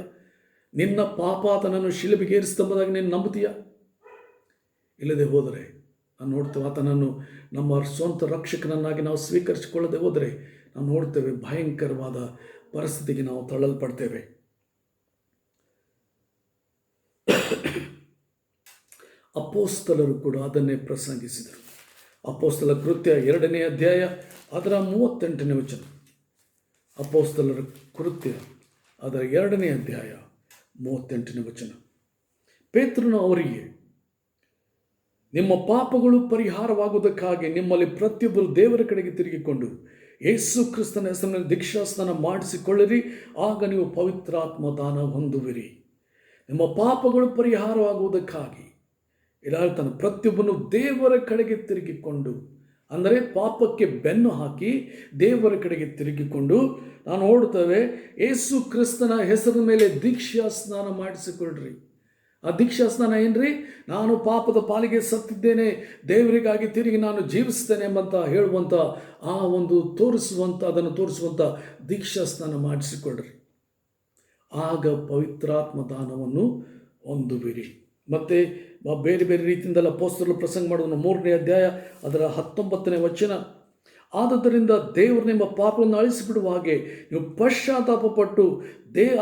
ನಿನ್ನ ಪಾಪ ಆತನನ್ನು ಶಿಲುಬೆಗೆ ಏರಿಸಿದೆಂಬುದಾಗಿ ನೀನು ನಂಬ್ತೀಯ? ಇಲ್ಲದೆ ಹೋದರೆ ನಾವು ನೋಡ್ತೇವೆ, ಆತನನ್ನು ನಮ್ಮ ಸ್ವಂತ ರಕ್ಷಕನನ್ನಾಗಿ ನಾವು ಸ್ವೀಕರಿಸಿಕೊಳ್ಳದೆ ಹೋದರೆ ನಾವು ನೋಡ್ತೇವೆ ಭಯಂಕರವಾದ ಪರಿಸ್ಥಿತಿಗೆ ನಾವು ತಳ್ಳಲ್ಪಡ್ತೇವೆ. ಅಪೋಸ್ತಲರು ಕೂಡ ಅದನ್ನೇ ಪ್ರಸಂಗಿಸಿದರು. ಅಪೋಸ್ತಲ ಕೃತ್ಯ 2ನೇ ಅಧ್ಯಾಯ ಅದರ 38ನೇ ವಚನ. ಅಪೋಸ್ತಲರ ಕೃತ್ಯ ಅದರ 2ನೇ ಅಧ್ಯಾಯ 38ನೇ ವಚನ. ಪೇತ್ರನು ಅವರಿಗೆ, ನಿಮ್ಮ ಪಾಪಗಳು ಪರಿಹಾರವಾಗುವುದಕ್ಕಾಗಿ ನಿಮ್ಮಲ್ಲಿ ಪ್ರತಿಯೊಬ್ಬರು ದೇವರ ಕಡೆಗೆ ತಿರುಗಿಕೊಂಡು ಯೇಸು ಕ್ರಿಸ್ತನ ಹೆಸರಿನಲ್ಲಿ ದೀಕ್ಷಾಸ್ನಾನ ಮಾಡಿಸಿಕೊಳ್ಳಿರಿ, ಆಗ ನೀವು ಪವಿತ್ರಾತ್ಮ ದಾನ ಹೊಂದುವಿರಿ. ನಿಮ್ಮ ಪಾಪಗಳು ಪರಿಹಾರವಾಗುವುದಕ್ಕಾಗಿ ಇಲ್ಲ ಹೇಳ್ತಾನೆ. ಪ್ರತಿಯೊಬ್ಬನು ದೇವರ ಕಡೆಗೆ ತಿರುಗಿಕೊಂಡು, ಅಂದರೆ ಪಾಪಕ್ಕೆ ಬೆನ್ನು ಹಾಕಿ ದೇವರ ಕಡೆಗೆ ತಿರುಗಿಕೊಂಡು ನಾವು ನೋಡ್ತೇವೆ, ಯೇಸು ಕ್ರಿಸ್ತನ ಹೆಸರಿನ ಮೇಲೆ ದೀಕ್ಷಾ ಸ್ನಾನ ಮಾಡಿಸಿಕೊಳ್ಳ್ರಿ. ಆ ದೀಕ್ಷಾ ಸ್ನಾನ ಏನ್ರಿ? ನಾನು ಪಾಪದ ಪಾಲಿಗೆ ಸತ್ತಿದ್ದೇನೆ, ದೇವರಿಗಾಗಿ ತಿರುಗಿ ನಾನು ಜೀವಿಸ್ತೇನೆ ಎಂಬಂತ ಹೇಳುವಂಥ ಆ ಒಂದು ಅದನ್ನು ತೋರಿಸುವಂಥ ದೀಕ್ಷಾ ಸ್ನಾನ ಮಾಡಿಸಿಕೊಳ್ಳ್ರಿ, ಆಗ ಪವಿತ್ರಾತ್ಮ ದಾನವನ್ನು ಹೊಂದುವಿರಿ. ಮತ್ತು ಬೇರೆ ಬೇರೆ ರೀತಿಯಿಂದೆಲ್ಲ ಅಪೊಸ್ತಲರು ಪ್ರಸಂಗ ಮಾಡೋದನ್ನು 3ನೇ ಅಧ್ಯಾಯ ಅದರ 19ನೇ ವಚನ. ಆದುದರಿಂದ ದೇವರು ನಿಮ್ಮ ಪಾಪವನ್ನು ಅಳಿಸಿಬಿಡುವ ಹಾಗೆ ನೀವು ಪಶ್ಚಾತ್ತಾಪ ಪಟ್ಟು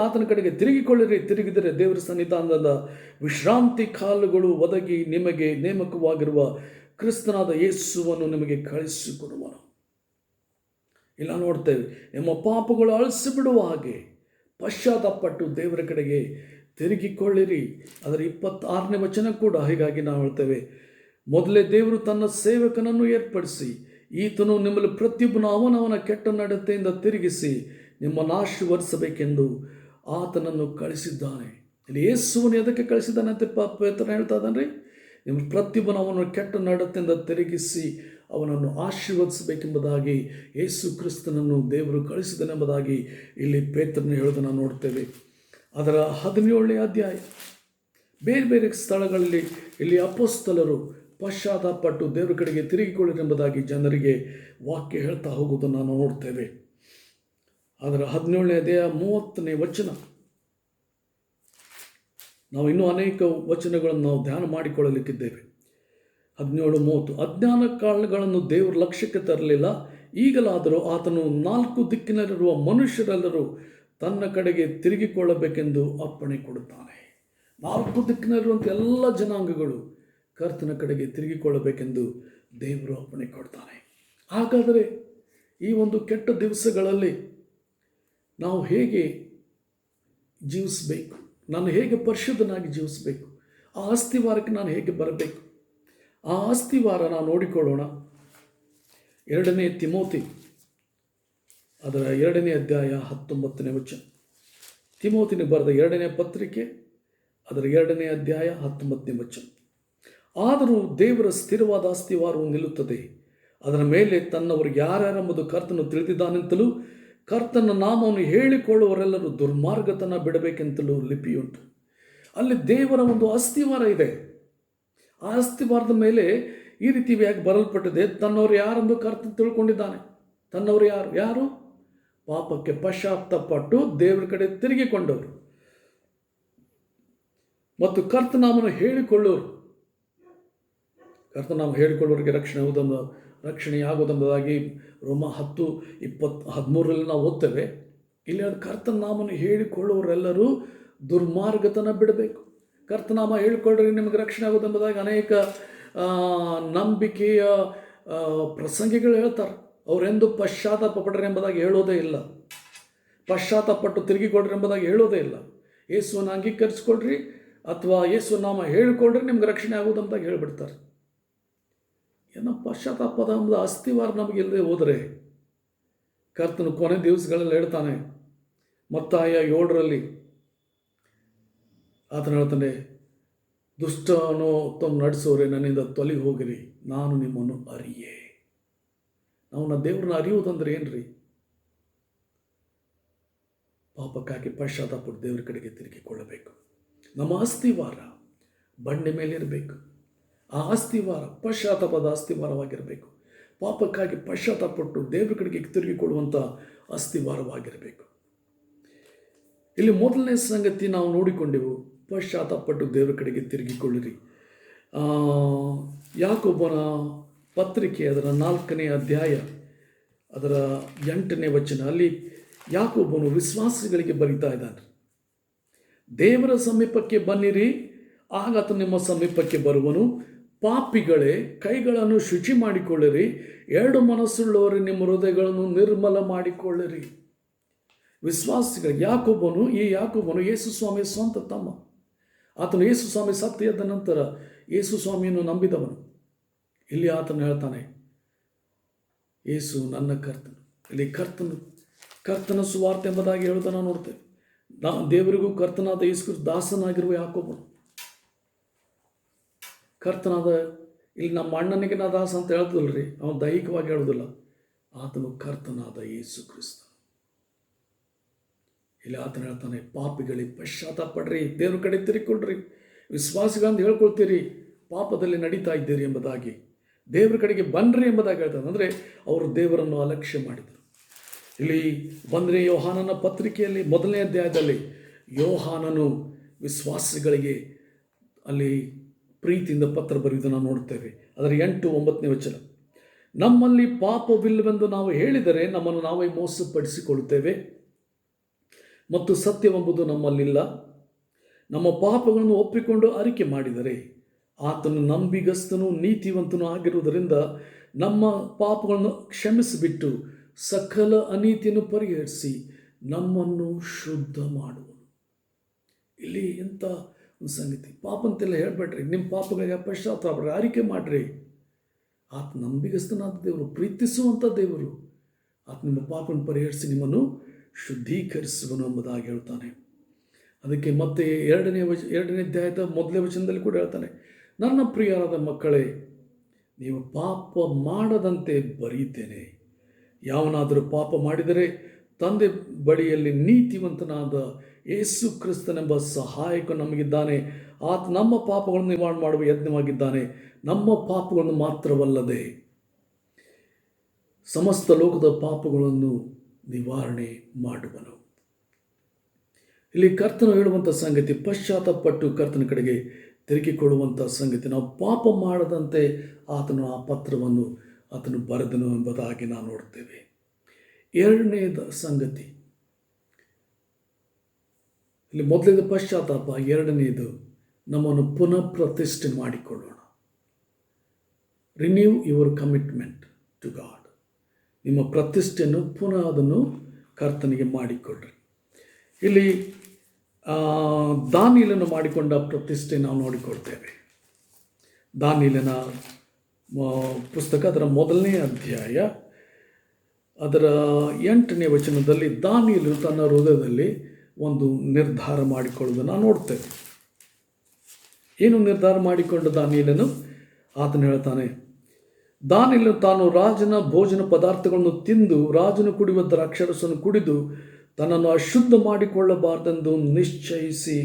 ಆತನ ಕಡೆಗೆ ತಿರುಗಿಕೊಳ್ಳಿರಿ. ತಿರುಗಿದರೆ ದೇವರ ಸನ್ನಿಧಾನದ ವಿಶ್ರಾಂತಿ ಕಾಲುಗಳು ಒದಗಿ ನಿಮಗೆ ನೇಮಕವಾಗಿರುವ ಕ್ರಿಸ್ತನಾದ ಯೇಸುವನ್ನು ನಿಮಗೆ ಕಳಿಸಿಕೊಡುವನು. ಇಲ್ಲ ನೋಡ್ತೇವೆ, ನಿಮ್ಮ ಪಾಪಗಳು ಅಳಿಸಿಬಿಡುವ ಹಾಗೆ ಪಶ್ಚಾತ್ತಾಪಪಟ್ಟು ದೇವರ ಕಡೆಗೆ ತಿರುಗಿಕೊಳ್ಳಿರಿ. ಅದರ 26ನೇ ವಚನ ಕೂಡ ಹೀಗಾಗಿ ನಾವು ಹೇಳ್ತೇವೆ, ಮೊದಲೇ ದೇವರು ತನ್ನ ಸೇವಕನನ್ನು ಏರ್ಪಡಿಸಿ ಈತನು ನಿಮ್ಮಲ್ಲಿ ಪ್ರತಿಯೊಬ್ಬನು ಅವನವನ ಕೆಟ್ಟ ನಡತೆಯಿಂದ ತಿರುಗಿಸಿ ನಿಮ್ಮನ್ನು ಆಶೀರ್ವದಿಸಬೇಕೆಂದು ಆತನನ್ನು ಕಳಿಸಿದ್ದಾನೆ. ಇಲ್ಲಿ ಯೇಸುವನ್ನು ಎದಕ್ಕೆ ಕಳಿಸಿದ್ದಾನೆ ಅಂತ ಪೇತ್ರನು ಹೇಳ್ತಾ ಇದ್ದಾನೆ. ನಿಮ್ಮ ಪ್ರತಿಯೊಬ್ಬನು ಅವನ ಕೆಟ್ಟ ನಡತೆಯಿಂದ ತಿರುಗಿಸಿ ಅವನನ್ನು ಆಶೀರ್ವದಿಸಬೇಕೆಂಬುದಾಗಿ ಯೇಸು ಕ್ರಿಸ್ತನನ್ನು ದೇವರು ಕಳಿಸಿದನೆಂಬುದಾಗಿ ಇಲ್ಲಿ ಪೇತ್ರನು ಹೇಳೋದನ್ನು ನೋಡ್ತೇವೆ. ಅದರ 17ನೇ ಅಧ್ಯಾಯ ಬೇರೆ ಬೇರೆ ಸ್ಥಳಗಳಲ್ಲಿ ಇಲ್ಲಿ ಅಪೊಸ್ತಲರು ಪಶ್ಚಾತ್ತಾಪಪಟ್ಟು ದೇವರ ಕಡೆಗೆ ತಿರುಗಿಕೊಳ್ಳಿರೆಂಬುದಾಗಿ ಜನರಿಗೆ ವಾಕ್ಯ ಹೇಳ್ತಾ ಹೋಗುವುದನ್ನು ನಾವು ನೋಡ್ತೇವೆ. ಅದರ 17ನೇ ಅಧ್ಯಾಯ 30ನೇ ವಚನ. ನಾವು ಇನ್ನೂ ಅನೇಕ ವಚನಗಳನ್ನು ನಾವು ಧ್ಯಾನ ಮಾಡಿಕೊಳ್ಳಲಿಕ್ಕಿದ್ದೇವೆ. 17:30. ಅಜ್ಞಾನ ಕಾರಣಗಳನ್ನು ದೇವರು ಲಕ್ಷ್ಯಕ್ಕೆ ತರಲಿಲ್ಲ, ಈಗಲಾದರೂ ಆತನು 4 ದಿಕ್ಕಿನಲ್ಲಿರುವ ಮನುಷ್ಯರೆಲ್ಲರೂ ತನ್ನ ಕಡೆಗೆ ತಿರುಗಿಕೊಳ್ಳಬೇಕೆಂದು ಅಪ್ಪಣೆ ಕೊಡುತ್ತಾನೆ. 4 ದಿಕ್ಕಿನಲ್ಲಿರುವಂಥ ಎಲ್ಲ ಜನಾಂಗಗಳು ಕರ್ತನ ಕಡೆಗೆ ತಿರುಗಿಕೊಳ್ಳಬೇಕೆಂದು ದೇವರು ಅಪ್ಪಣೆ ಕೊಡ್ತಾನೆ. ಹಾಗಾದರೆ ಈ ಒಂದು ಕೆಟ್ಟ ದಿವಸಗಳಲ್ಲಿ ನಾವು ಹೇಗೆ ಜೀವಿಸಬೇಕು? ನಾನು ಹೇಗೆ ಪರಿಶುದ್ಧನಾಗಿ ಜೀವಿಸಬೇಕು? ಆ ಅಸ್ತಿವಾರಕ್ಕೆ ನಾನು ಹೇಗೆ ಬರಬೇಕು? ಆ ಅಸ್ತಿವಾರ ನಾವು ನೋಡಿಕೊಳ್ಳೋಣ. 2ನೇ ತಿಮೋತಿ ಅದರ 2ನೇ ಅಧ್ಯಾಯ 19ನೇ ವಚನ. ತಿಮೋತಿನಿಗೆ ಬರೆದ 2ನೇ ಪತ್ರಿಕೆ ಅದರ 2ನೇ ಅಧ್ಯಾಯ 19ನೇ ವಚನ. ಆದರೂ ದೇವರ ಸ್ಥಿರವಾದ ಅಸ್ತಿವಾರವು ನಿಲ್ಲುತ್ತದೆ, ಅದರ ಮೇಲೆ ತನ್ನವರು ಯಾರ್ಯಾರೆಂಬುದು ಕರ್ತನು ತಿಳಿದಿದ್ದಾನೆಂತಲೂ ಕರ್ತನ ನಾಮವನ್ನು ಹೇಳಿಕೊಳ್ಳುವವರೆಲ್ಲರೂ ದುರ್ಮಾರ್ಗತನ ಬಿಡಬೇಕೆಂತಲೂ ಲಿಪಿಯುಂಟು. ಅಲ್ಲಿ ದೇವರ ಒಂದು ಅಸ್ತಿವಾರ ಇದೆ. ಆ ಅಸ್ತಿವಾರದ ಮೇಲೆ ಈ ರೀತಿಯಾಗಿ ಬರಲ್ಪಟ್ಟಿದೆ, ತನ್ನವರು ಯಾರೆಂದು ಕರ್ತನ ತಿಳ್ಕೊಂಡಿದ್ದಾನೆ. ತನ್ನವರು ಯಾರು? ಪಾಪಕ್ಕೆ ಪಶ್ಚಾತ್ತಾಪಪಟ್ಟು ದೇವರ ಕಡೆ ತಿರುಗಿಕೊಂಡವರು ಮತ್ತು ಕರ್ತನಾಮವನ್ನು ಹೇಳಿಕೊಳ್ಳೋರು. ಕರ್ತನಾಮ ಹೇಳಿಕೊಳ್ಳೋರಿಗೆ ರಕ್ಷಣೆಯಾಗುವುದೆಂಬುದಾಗಿ ರೋಮ 10:13 ನಾವು ಓದ್ತೇವೆ. ಇಲ್ಲಿ ಕರ್ತನಾಮವನ್ನು ಹೇಳಿಕೊಳ್ಳುವವರೆಲ್ಲರೂ ದುರ್ಮಾರ್ಗತನ ಬಿಡಬೇಕು. ಕರ್ತನಾಮ ಹೇಳ್ಕೊಳ್ರಿ ನಿಮಗೆ ರಕ್ಷಣೆ ಆಗೋದೆಂಬುದಾಗಿ ಅನೇಕ ನಂಬಿಕೆಯ ಪ್ರಸಂಗಿಗಳು ಹೇಳ್ತಾರೆ. ಅವರೆಂದು ಪಶ್ಚಾತ್ತಾಪ ಪಡ್ರಿ ಎಂಬುದಾಗಿ ಹೇಳೋದೇ ಇಲ್ಲ, ಪಶ್ಚಾತ್ತಾಪಟ್ಟು ತಿರುಗಿಕೊಡ್ರಿ ಎಂಬುದಾಗಿ ಹೇಳೋದೇ ಇಲ್ಲ. ಯೇಸುವನ್ನು ಅಂಗೀಕರಿಸ್ಕೊಳ್ರಿ ಅಥವಾ ಯೇಸು ನಾಮ ಹೇಳಿಕೊಳ್ರಿ ನಿಮ್ಗೆ ರಕ್ಷಣೆ ಆಗೋದಂಬುದಾಗಿ ಹೇಳಿಬಿಡ್ತಾರೆ. ಏನೋ ಪಶ್ಚಾತ್ತಾಪದ ಒಂದು ಅಸ್ಥಿವಾರ ನಮಗಿಲ್ಲದೆ ಹೋದರೆ ಕರ್ತನು ಕೊನೆ ದಿವಸಗಳಲ್ಲಿ ಹೇಳ್ತಾನೆ, ಮತ್ತಾಯ 7ರಲ್ಲಿ ಆತನು ಹೇಳ್ತಾನೆ, ದುಷ್ಟನು ನಡೆಸೋರೆ ನನ್ನಿಂದ ತೊಲಗಿ ಹೋಗಿರಿ, ನಾನು ನಿಮ್ಮನ್ನು ಅರಿಯೇ. ನಾವು ದೇವ್ರನ್ನ ಅರಿಯುವುದಂದ್ರೆ ಏನ್ರಿ? ಪಾಪಕ್ಕಾಗಿ ಪಶ್ಚಾತ್ತಾಪಟ್ಟು ದೇವರ ಕಡೆಗೆ ತಿರುಗಿಕೊಳ್ಳಬೇಕು. ನಮ್ಮ ಅಸ್ಥಿವಾರ ಬಂಡೆ ಮೇಲಿರಬೇಕು. ಆ ಅಸ್ಥಿವಾರ ಪಶ್ಚಾತ್ತಾಪದ ಅಸ್ಥಿವಾರವಾಗಿರಬೇಕು. ಪಾಪಕ್ಕಾಗಿ ಪಶ್ಚಾತ್ತಾಪಟ್ಟು ದೇವರ ಕಡೆಗೆ ತಿರುಗಿಕೊಳ್ಳುವಂಥ ಅಸ್ಥಿವಾರವಾಗಿರಬೇಕು. ಇಲ್ಲಿ ಮೊದಲನೇ ಸಂಗತಿ ನಾವು ನೋಡಿಕೊಂಡೆವು, ಪಶ್ಚಾತ್ತಾಪಟ್ಟು ದೇವರ ಕಡೆಗೆ ತಿರುಗಿಕೊಳ್ಳಿರಿ. ಯಾಕೋಬನ ಪತ್ರಿಕೆ ಅದರ 4ನೇ ಅಧ್ಯಾಯ ಅದರ 8ನೇ ವಚನ, ಅಲ್ಲಿ ಯಾಕೋಬನು ವಿಶ್ವಾಸಿಗಳಿಗೆ ಬರಿತಾ ಇದ್ದಾನೆ, ದೇವರ ಸಮೀಪಕ್ಕೆ ಬನ್ನಿರಿ, ಆಗ ಆತನು ನಿಮ್ಮ ಸಮೀಪಕ್ಕೆ ಬರುವನು. ಪಾಪಿಗಳೇ, ಕೈಗಳನ್ನು ಶುಚಿ ಮಾಡಿಕೊಳ್ಳಿರಿ, 2 ಮನಸ್ಸುಳ್ಳವರು ನಿಮ್ಮ ಹೃದಯಗಳನ್ನು ನಿರ್ಮಲ ಮಾಡಿಕೊಳ್ಳಿರಿ. ವಿಶ್ವಾಸಿಗಳು, ಯಾಕೋಬನು ಯೇಸು ಸ್ವಾಮಿಯ ಸ್ವಂತ ತಮ್ಮ. ಆತನು ಯೇಸು ಸ್ವಾಮಿ ಸತ್ತು ಎದ್ದ ನಂತರ ಯೇಸು ಸ್ವಾಮಿಯನ್ನು ನಂಬಿದವನು. ಇಲ್ಲಿ ಆತನು ಹೇಳ್ತಾನೆ, ಯೇಸು ನನ್ನ ಕರ್ತನು. ಇಲ್ಲಿ ಕರ್ತನ ಸುವಾರ್ತೆ ಎಂಬುದಾಗಿ ಹೇಳುವುದನ್ನು ನೋಡ್ತೇವೆ. ದೇವರಿಗೂ ಕರ್ತನಾದ ಯೇಸು ದಾಸನಾಗಿರುವ ಯಾಕೋಬನು ಕರ್ತನಾದ, ಇಲ್ಲಿ ನಮ್ಮ ಅಣ್ಣನಿಗೆ ನಾ ದಾಸ ಅಂತ ಹೇಳ್ತದಲ್ರಿ, ಅವನು ದೈಹಿಕವಾಗಿ ಹೇಳೋದಿಲ್ಲ, ಆತನು ಕರ್ತನಾದ ಯೇಸು ಕ್ರಿಸ್ತ. ಇಲ್ಲಿ ಆತನು ಹೇಳ್ತಾನೆ, ಪಾಪಿಗಳಿಗೆ ಪಶ್ಚಾತ್ತಾಪ ಪಡ್ರಿ, ದೇವ್ರ ಕಡೆ ತಿರುಗಿಕೊಳ್ರಿ. ವಿಶ್ವಾಸಿಗಳಂತ ಹೇಳ್ಕೊಳ್ತೀರಿ, ಪಾಪದಲ್ಲಿ ನಡೀತಾ ಇದ್ದೀರಿ ಎಂಬುದಾಗಿ, ದೇವರ ಕಡೆಗೆ ಬನ್ರಿ ಎಂಬುದಾಗಿ ಹೇಳ್ತಾನೆ. ಅಂದರೆ ಅವರು ದೇವರನ್ನು ಅಲಕ್ಷ್ಯ ಮಾಡಿದರು. ಇಲ್ಲಿ ಬಂದರೆ ಯೋಹಾನನ ಪತ್ರಿಕೆಯಲ್ಲಿ 1ನೇ ಅಧ್ಯಾಯದಲ್ಲಿ ಯೋಹಾನನು ವಿಶ್ವಾಸಿಗಳಿಗೆ ಅಲ್ಲಿ ಪ್ರೀತಿಯಿಂದ ಪತ್ರ ಬರೆಯುವುದನ್ನು ನೋಡ್ತೇವೆ. ಅದರ 8-9ನೇ ವಚನ, ನಮ್ಮಲ್ಲಿ ಪಾಪವಿಲ್ಲವೆಂದು ನಾವು ಹೇಳಿದರೆ ನಮ್ಮನ್ನು ನಾವೇ ಮೋಸಪಡಿಸಿಕೊಳ್ಳುತ್ತೇವೆ ಮತ್ತು ಸತ್ಯವೆಂಬುದು ನಮ್ಮಲ್ಲಿಲ್ಲ. ನಮ್ಮ ಪಾಪಗಳನ್ನು ಒಪ್ಪಿಕೊಂಡು ಅರಿಕೆ ಮಾಡಿದರೆ ಆತನು ನಂಬಿಗಸ್ತನೂ ನೀತಿವಂತನೂ ಆಗಿರುವುದರಿಂದ ನಮ್ಮ ಪಾಪಗಳನ್ನು ಕ್ಷಮಿಸಿಬಿಟ್ಟು ಸಕಲ ಅನೀತಿಯನ್ನು ಪರಿಹರಿಸಿ ನಮ್ಮನ್ನು ಶುದ್ಧ ಮಾಡುವನು. ಇಲ್ಲಿ ಎಂಥ ಒಂದು ಸಂಗತಿ! ಪಾಪ ಅಂತೆಲ್ಲ ಹೇಳಬೇಡ್ರಿ, ನಿಮ್ಮ ಪಾಪಗಳಿಗೆ ಪಶ್ಚಾತ್ತಾಪ ಅರಿಕೆ ಮಾಡಿರಿ. ಆತ ನಂಬಿಗಸ್ತನಾದ ದೇವರು, ಪ್ರೀತಿಸುವಂಥ ದೇವರು. ಆತ ನಿಮ್ಮ ಪಾಪವನ್ನು ಪರಿಹರಿಸಿ ನಿಮ್ಮನ್ನು ಶುದ್ಧೀಕರಿಸುವನು ಎಂಬುದಾಗಿ ಹೇಳ್ತಾನೆ. ಅದಕ್ಕೆ ಮತ್ತೆ 2ನೇ ಅಧ್ಯಾಯದ 1ನೇ ವಚನದಲ್ಲಿ ಕೂಡ ಹೇಳ್ತಾನೆ, ನನ್ನ ಪ್ರಿಯರಾದ ಮಕ್ಕಳೇ, ನೀವು ಪಾಪ ಮಾಡದಂತೆ ಬರೀತೇನೆ. ಯಾವನಾದರೂ ಪಾಪ ಮಾಡಿದರೆ ತಂದೆ ಬಳಿಯಲ್ಲಿ ನೀತಿವಂತನಾದ ಯೇಸು ಕ್ರಿಸ್ತನೆಂಬ ಸಹಾಯಕ ನಮಗಿದ್ದಾನೆ. ಆತ ನಮ್ಮ ಪಾಪಗಳನ್ನು ನಿವಾರಣೆ ಮಾಡುವ ಯಜ್ಞವಾಗಿದ್ದಾನೆ. ನಮ್ಮ ಪಾಪಗಳನ್ನು ಮಾತ್ರವಲ್ಲದೆ ಸಮಸ್ತ ಲೋಕದ ಪಾಪಗಳನ್ನು ನಿವಾರಣೆ ಮಾಡುವನು. ಇಲ್ಲಿ ಕರ್ತನು ಹೇಳುವಂಥ ಸಂಗತಿ, ಪಶ್ಚಾತ್ತಾಪಪಟ್ಟು ಕರ್ತನ ಕಡೆಗೆ ತಿರುಗಿಕೊಳ್ಳುವಂಥ ಸಂಗತಿ. ನಾವು ಪಾಪ ಮಾಡದಂತೆ ಆತನು ಆ ಪತ್ರವನ್ನು ಆತನು ಬರೆದನು ಎಂಬುದಾಗಿ ನಾವು ನೋಡ್ತೇವೆ. 2ನೇದ ಸಂಗತಿ, ಇಲ್ಲಿ ಮೊದಲೇದು ಪಶ್ಚಾತ್ತಾಪ, 2ನೇದು ನಮ್ಮನ್ನು ಪುನಃ ಪ್ರತಿಷ್ಠೆ ಮಾಡಿಕೊಳ್ಳೋಣ. Renew your commitment to God. ನಿಮ್ಮ ಪ್ರತಿಷ್ಠೆಯನ್ನು ಪುನಃ ಅದನ್ನು ಕರ್ತನಿಗೆ ಮಾಡಿಕೊಳ್ಳ್ರಿ. ಇಲ್ಲಿ ದಾನಿಯೇಲನು ಮಾಡಿಕೊಂಡ ಪ್ರತಿಷ್ಠೆ ನಾವು ನೋಡಿಕೊಳ್ತೇವೆ. ದಾನಿಯೇಲನ ಪುಸ್ತಕ ಅದರ 1ನೇ ಅಧ್ಯಾಯ ಅದರ 8ನೇ ವಚನದಲ್ಲಿ ದಾನಿಯೇಲನು ತನ್ನ ಹೃದಯದಲ್ಲಿ ಒಂದು ನಿರ್ಧಾರ ಮಾಡಿಕೊಳ್ಳುವುದನ್ನು ನೋಡ್ತೇವೆ. ಏನು ನಿರ್ಧಾರ ಮಾಡಿಕೊಂಡು ದಾನಿಯೇಲನು? ಆತನು ಹೇಳ್ತಾನೆ, ದಾನಿಯೇಲನು ತಾನು ರಾಜನ ಭೋಜನ ಪದಾರ್ಥಗಳನ್ನು ತಿಂದು ರಾಜನು ಕುಡಿಯುವ ದ್ರಾಕ್ಷಾರಸವನ್ನು ಕುಡಿದು ತನ್ನನ್ನು ಅಶುದ್ಧ ಮಾಡಿಕೊಳ್ಳಬಾರ್ದೆಂದು ನಿಶ್ಚಯಿಸಿ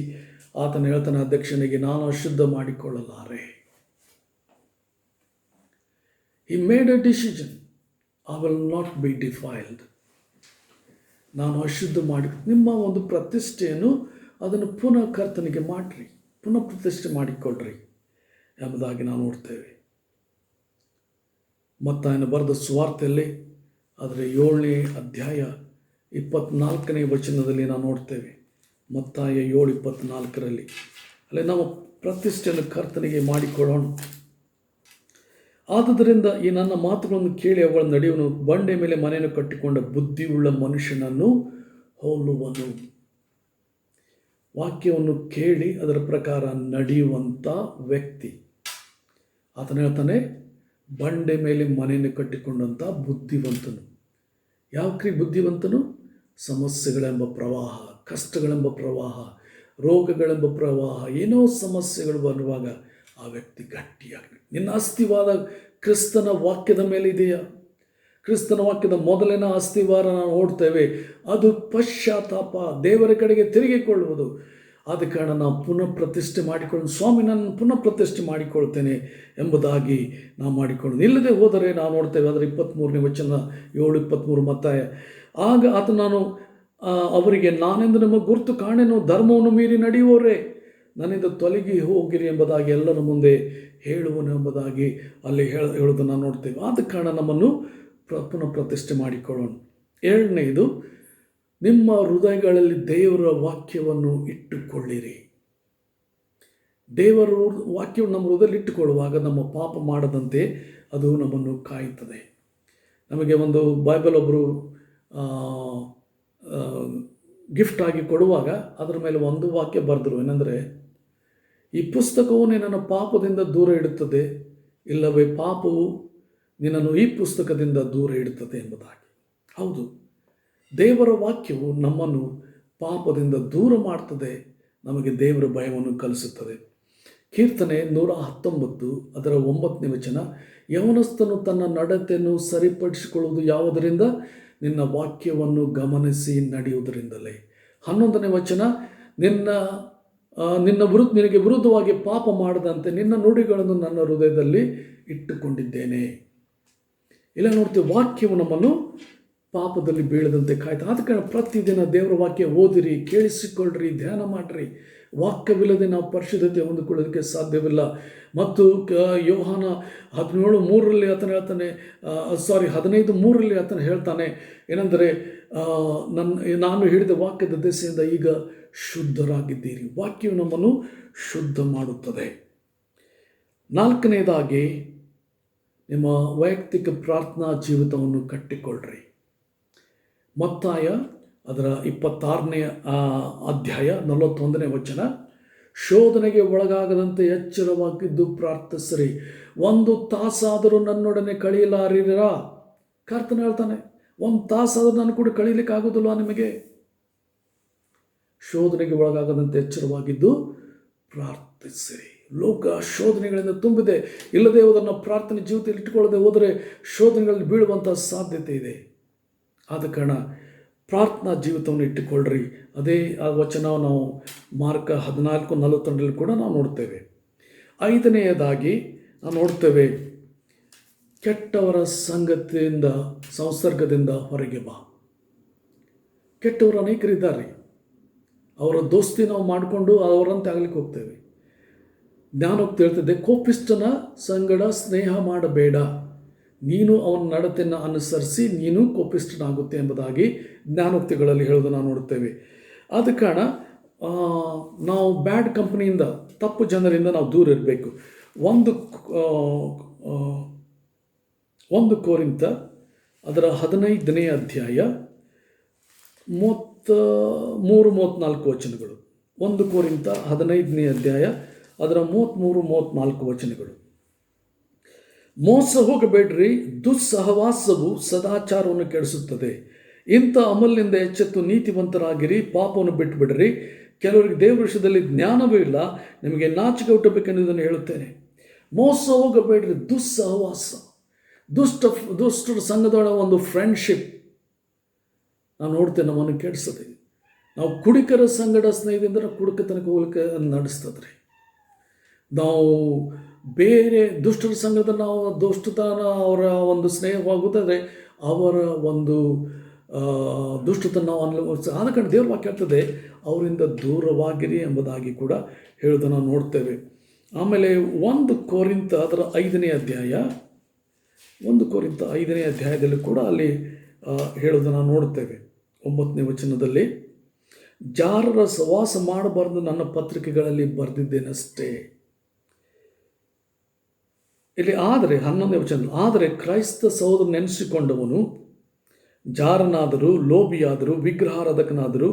ಆತನು ಹೇಳ್ತಾನೆ, ಅಧ್ಯಕ್ಷನಿಗೆ, ನಾನು ಅಶುದ್ಧ ಮಾಡಿಕೊಳ್ಳಲಾರೆ. He made a decision, I will not be defiled. ನಾನು ಅಶುದ್ಧ ನಿಮ್ಮ ಒಂದು ಪ್ರತಿಷ್ಠೆಯನ್ನು ಅದನ್ನು ಪುನಃ ಕರ್ತನಿಗೆ ಮಾಡಿರಿ, ಪುನಃ ಪ್ರತಿಷ್ಠೆ ಮಾಡಿಕೊಳ್ಳ್ರಿ ಎಂಬುದಾಗಿ ನಾವು ನೋಡ್ತೇವೆ. ಮತ್ತಾಯನ ಬರೆದ ಸುವಾರ್ತೆಯಲ್ಲಿ ಅದರ 7ನೇ ಅಧ್ಯಾಯ 24ನೇ ವಚನದಲ್ಲಿ ನಾವು ನೋಡ್ತೇವೆ. ಮತ್ತಾಯ 7:24 ಅಲ್ಲಿ ನಾವು ಪ್ರತಿಷ್ಠೆಯನ್ನು ಕರ್ತನಿಗೆ ಮಾಡಿಕೊಳ್ಳೋಣ. ಆದುದರಿಂದ ಈ ನನ್ನ ಮಾತುಗಳನ್ನು ಕೇಳಿ ಅವುಗಳ ನಡೆಯುವನು ಬಂಡೆ ಮೇಲೆ ಮನೆಯನ್ನು ಕಟ್ಟಿಕೊಂಡ ಬುದ್ಧಿಯುಳ್ಳ ಮನುಷ್ಯನನ್ನು ಹೋಲುವನು. ವಾಕ್ಯವನ್ನು ಕೇಳಿ ಅದರ ಪ್ರಕಾರ ನಡೆಯುವಂಥ ವ್ಯಕ್ತಿ, ಆತನ ಹೇಳ್ತಾನೆ ಬಂಡೆ ಮೇಲೆ ಮನೆಯನ್ನು ಕಟ್ಟಿಕೊಂಡಂಥ ಬುದ್ಧಿವಂತನು. ಯಾವ ಬುದ್ಧಿವಂತನು? ಸಮಸ್ಯೆಗಳೆಂಬ ಪ್ರವಾಹ, ಕಷ್ಟಗಳೆಂಬ ಪ್ರವಾಹ, ರೋಗಗಳೆಂಬ ಪ್ರವಾಹ, ಏನೋ ಸಮಸ್ಯೆಗಳು ಬರುವಾಗ ಆ ವ್ಯಕ್ತಿ ಗಟ್ಟಿಯಾಗಿ, ನಿನ್ನ ಅಸ್ಥಿವಾದ ಕ್ರಿಸ್ತನ ವಾಕ್ಯದ ಮೇಲೆ ಇದೆಯಾ? ಕ್ರಿಸ್ತನ ವಾಕ್ಯದ ಮೊದಲಿನ ಅಸ್ಥಿವಾರ ನಾವು ನೋಡ್ತೇವೆ, ಅದು ಪಶ್ಚಾತ್ತಾಪ, ದೇವರ ಕಡೆಗೆ ತಿರುಗಿಕೊಳ್ಳುವುದು. ಆದ ಕಾರಣ ನಾವು ಪುನಃ ಪ್ರತಿಷ್ಠೆ ಮಾಡಿಕೊಳ್ಳೋದು, ಸ್ವಾಮಿ ನಾನು ಪುನಃ ಪ್ರತಿಷ್ಠೆ ಮಾಡಿಕೊಳ್ತೇನೆ ಎಂಬುದಾಗಿ ನಾವು ಮಾಡಿಕೊಳ್ಳೋದು. ಇಲ್ಲದೆ ಹೋದರೆ ನಾವು ನೋಡ್ತೇವೆ ಅದರ 23ನೇ ವಚನ 7:23 ಮತ್ತಾಯ, ಆಗ ಆತ ನಾನು ಅವರಿಗೆ ನಾನೆಂದು ನಿಮ್ಮ ಗುರುತು ಕಾಣೆನು, ಧರ್ಮವನ್ನು ಮೀರಿ ನಡೆಯುವವರೇ ನನ್ನಿಂದ ತೊಲಗಿ ಹೋಗಿರಿ ಎಂಬುದಾಗಿ ಎಲ್ಲರ ಮುಂದೆ ಹೇಳುವನು ಎಂಬುದಾಗಿ ಅಲ್ಲಿ ಹೇಳೋದನ್ನು ನೋಡ್ತೇವೆ. ಆದ ಕಾರಣ ನಮ್ಮನ್ನು ಪುನಃ ಪ್ರತಿಷ್ಠೆ ಮಾಡಿಕೊಳ್ಳೋಣ. 7ನೇದು, ನಿಮ್ಮ ಹೃದಯಗಳಲ್ಲಿ ದೇವರ ವಾಕ್ಯವನ್ನು ಇಟ್ಟುಕೊಳ್ಳಿರಿ. ದೇವರ ವಾಕ್ಯವನ್ನು ನಮ್ಮ ಹೃದಯದಲ್ಲಿ ಇಟ್ಟುಕೊಳ್ಳುವಾಗ ನಮ್ಮ ಪಾಪ ಮಾಡದಂತೆ ಅದು ನಮ್ಮನ್ನು ಕಾಯುತ್ತದೆ. ನಮಗೆ ಒಂದು ಬೈಬಲ್ ಒಬ್ಬರು ಗಿಫ್ಟ್ ಆಗಿ ಕೊಡುವಾಗ ಅದರ ಮೇಲೆ ಒಂದು ವಾಕ್ಯ ಬರೆದರು, ಏನಂದರೆ ಈ ಪುಸ್ತಕವು ನಿನ್ನನ್ನು ಪಾಪದಿಂದ ದೂರ ಇಡುತ್ತದೆ, ಇಲ್ಲವೇ ಪಾಪವು ನಿನ್ನನ್ನು ಈ ಪುಸ್ತಕದಿಂದ ದೂರ ಇಡುತ್ತದೆ ಎಂಬುದಾಗಿ. ಹೌದು, ದೇವರ ವಾಕ್ಯವು ನಮ್ಮನ್ನು ಪಾಪದಿಂದ ದೂರ ಮಾಡ್ತದೆ, ನಮಗೆ ದೇವರ ಭಯವನ್ನು ಕಲಿಸುತ್ತದೆ. ಕೀರ್ತನೆ 119 ಅದರ 9ನೇ ವಚನ, ಯೌವನಸ್ಥನು ತನ್ನ ನಡತೆಯನ್ನು ಸರಿಪಡಿಸಿಕೊಳ್ಳುವುದು ಯಾವುದರಿಂದ? ನಿನ್ನ ವಾಕ್ಯವನ್ನು ಗಮನಿಸಿ ನಡೆಯುವುದರಿಂದಲೇ. 11ನೇ ವಚನ, ನಿನಗೆ ವಿರುದ್ಧವಾಗಿ ಪಾಪ ಮಾಡದಂತೆ ನಿನ್ನ ನುಡಿಗಳನ್ನು ನನ್ನ ಹೃದಯದಲ್ಲಿ ಇಟ್ಟುಕೊಂಡಿದ್ದೇನೆ. ಇಲ್ಲ ನೋಡ್ತೀವಿ, ವಾಕ್ಯವು ನಮ್ಮನ್ನು ಪಾಪದಲ್ಲಿ ಬೀಳದಂತೆ ಕಾಯ್ತು. ಆದ ಕಾರಣ ಪ್ರತಿದಿನ ದೇವರ ವಾಕ್ಯ ಓದಿರಿ, ಕೇಳಿಸಿಕೊಳ್ಳ್ರಿ, ಧ್ಯಾನ ಮಾಡಿರಿ. ವಾಕ್ಯವಿಲ್ಲದೆ ನಾವು ಪರಿಶುದ್ಧತೆ ಹೊಂದಿಕೊಳ್ಳೋದಕ್ಕೆ ಸಾಧ್ಯವಿಲ್ಲ. ಮತ್ತು ಯೋಹಾನ 17:3 ಆತನು ಹೇಳ್ತಾನೆ, 15:3 ಆತನು ಹೇಳ್ತಾನೆ ಏನೆಂದರೆ, ನಾನು ಹೇಳಿದ ವಾಕ್ಯದ ದೆಸೆಯಿಂದ ಈಗ ಶುದ್ಧರಾಗಿದ್ದೀರಿ. ವಾಕ್ಯವು ನಮ್ಮನ್ನು ಶುದ್ಧ ಮಾಡುತ್ತದೆ. 4ನೇದಾಗಿ, ನಿಮ್ಮ ವೈಯಕ್ತಿಕ ಪ್ರಾರ್ಥನಾ ಜೀವಿತವನ್ನು ಕಟ್ಟಿಕೊಳ್ಳ್ರಿ. ಮತ್ತಾಯ ಅದರ 26ನೇ ಅಧ್ಯಾಯ 41ನೇ ವಚನ, ಶೋಧನೆಗೆ ಒಳಗಾಗದಂತೆ ಎಚ್ಚರವಾಗಿದ್ದು ಪ್ರಾರ್ಥಿಸಿರಿ, 1 ತಾಸಾದರೂ ನನ್ನೊಡನೆ ಕಳೆಯಲಾರಿರ. ಕರ್ತನ ಹೇಳ್ತಾನೆ, 1 ತಾಸಾದರೂ ನಾನು ಕೂಡ ಕಳೀಲಿಕ್ಕೆ ಆಗೋದಿಲ್ವಾ ನಿಮಗೆ? ಶೋಧನೆಗೆ ಒಳಗಾಗದಂತೆ ಎಚ್ಚರವಾಗಿದ್ದು ಪ್ರಾರ್ಥಿಸಿರಿ. ಲೋಕ ಶೋಧನೆಗಳಿಂದ ತುಂಬಿದೆ. ಇಲ್ಲದೆ ಹೋದನ್ನು ಪ್ರಾರ್ಥನೆ ಜೀವಿತದಲ್ಲಿ ಇಟ್ಟುಕೊಳ್ಳದೆ ಹೋದರೆ ಶೋಧನೆಗಳಲ್ಲಿ ಬೀಳುವಂಥ ಸಾಧ್ಯತೆ ಇದೆ. ಆದ ಕಾರಣ ಪ್ರಾರ್ಥನಾ ಜೀವಿತವನ್ನು ಇಟ್ಟುಕೊಳ್ಳ್ರಿ. ಅದೇ ಆ ವಚನ ನಾವು ಮಾರ್ಕ 14:42 ಕೂಡ ನಾವು ನೋಡ್ತೇವೆ. 5ನೇದಾಗಿ ನಾವು ನೋಡ್ತೇವೆ, ಕೆಟ್ಟವರ ಸಂಸರ್ಗದಿಂದ ಹೊರಗೆ ಬಾ. ಕೆಟ್ಟವರು ಅನೇಕರಿದ್ದಾರೆ, ಅವರ ದೋಸ್ತಿ ನಾವು ಮಾಡಿಕೊಂಡು ಅವರಂತೆ ಆಗಲಿಕ್ಕೆ ಹೋಗ್ತೇವೆ. ಜ್ಞಾನೋಕ್ತಿ ಹೇಳ್ತದೆ, ಕೋಪಿಷ್ಟನ ಸಂಗಡ ಸ್ನೇಹ ಮಾಡಬೇಡ, ನೀನು ಅವನ ನಡತೆಯನ್ನು ಅನುಸರಿಸಿ ನೀನು ಕೋಪಿಷ್ಟನಾಗುತ್ತೆ ಎಂಬುದಾಗಿ ಜ್ಞಾನೋಕ್ತಿಗಳಲ್ಲಿ ಹೇಳೋದು ನಾವು ನೋಡ್ತೇವೆ. ಆದ ಕಾರಣ ನಾವು ಬ್ಯಾಡ್ ಕಂಪ್ನಿಯಿಂದ, ತಪ್ಪು ಜನರಿಂದ ನಾವು ದೂರ ಇರಬೇಕು. 1 ಕೊರಿಂಥ ಅದರ 15ನೇ ಅಧ್ಯಾಯ 33-34 ವಚನಗಳು. 1 ಕೊರಿಂಥ 15ನೇ ಅಧ್ಯಾಯ ಅದರ 33-34 ವಚನಗಳು. ಮೋಸ ಹೋಗಬೇಡ್ರಿ, ದುಸ್ಸಹವಾಸವು ಸದಾಚಾರವನ್ನು ಕೆಡಿಸುತ್ತದೆ. ಇಂಥ ಅಮಲಿನಿಂದ ಎಚ್ಚೆತ್ತು ನೀತಿವಂತರಾಗಿರಿ, ಪಾಪವನ್ನು ಬಿಟ್ಟುಬಿಡ್ರಿ. ಕೆಲವರಿಗೆ ದೇವರ ವಿಷಯದಲ್ಲಿ ಜ್ಞಾನವೂ ಇಲ್ಲ, ನಿಮಗೆ ನಾಚಿಕೆ ಹುಟ್ಟಬೇಕೆನ್ನುವುದನ್ನು ಹೇಳುತ್ತೇನೆ. ಮೋಸ ಹೋಗಬೇಡ್ರಿ, ದುಸ್ಸಹವಾಸ, ದುಷ್ಟರ ಸಂಘದೊಳ ಒಂದು ಫ್ರೆಂಡ್ಶಿಪ್ ನಾವು ನೋಡ್ತೇವೆ, ನಮ್ಮನ್ನು ಕೆಡಿಸ್ತದೆ. ನಾವು ಕುಡಿಕರ ಸಂಗಡ ಸ್ನೇಹದಿಂದ ಕುಡುಕತನಕ ಹೋಗ್ಲಿಕ್ಕೆ ನಡೆಸ್ತದ್ರಿ. ನಾವು ಬೇರೆ ದುಷ್ಟರ ಸಂಘದ ನಾವು ದುಷ್ಟತನ ಅವರ ಒಂದು ಸ್ನೇಹವಾಗುತ್ತದೆ, ಅವರ ಒಂದು ದುಷ್ಟತನ ನಾವು ಅನುಭವಿಸ. ಆದ ಕಾರಣ ದೇವ್ರ ವಾಕ್ಯ ಹೇಳ್ತದೆ, ಅವರಿಂದ ದೂರವಾಗಿರಿ ಎಂಬುದಾಗಿ ಕೂಡ ಹೇಳೋದನ್ನು ನೋಡ್ತೇವೆ. ಆಮೇಲೆ 1 ಕೊರಿಂಥ ಅದರ 5ನೇ ಅಧ್ಯಾಯ 1 ಕೊರಿಂಥ 5ನೇ ಅಧ್ಯಾಯದಲ್ಲಿ ಕೂಡ ಅಲ್ಲಿ ಹೇಳೋದನ್ನು ನೋಡ್ತೇವೆ. 9ನೇ ವಚನದಲ್ಲಿ, ಜಾರರ ಸವಾಸ ಮಾಡಬಾರ್ದು ನನ್ನ ಪತ್ರಿಕೆಗಳಲ್ಲಿ ಬರೆದಿದ್ದೇನಷ್ಟೇ. ಇಲ್ಲಿ ಆದರೆ 11ನೇ ವಚನ, ಆದರೆ ಕ್ರೈಸ್ತ ಸಹೋದರ ನೆನೆಸಿಕೊಂಡವನು ಜಾರನಾದರೂ, ಲೋಭಿಯಾದರೂ, ವಿಗ್ರಹಾರಾಧಕನಾದರೂ,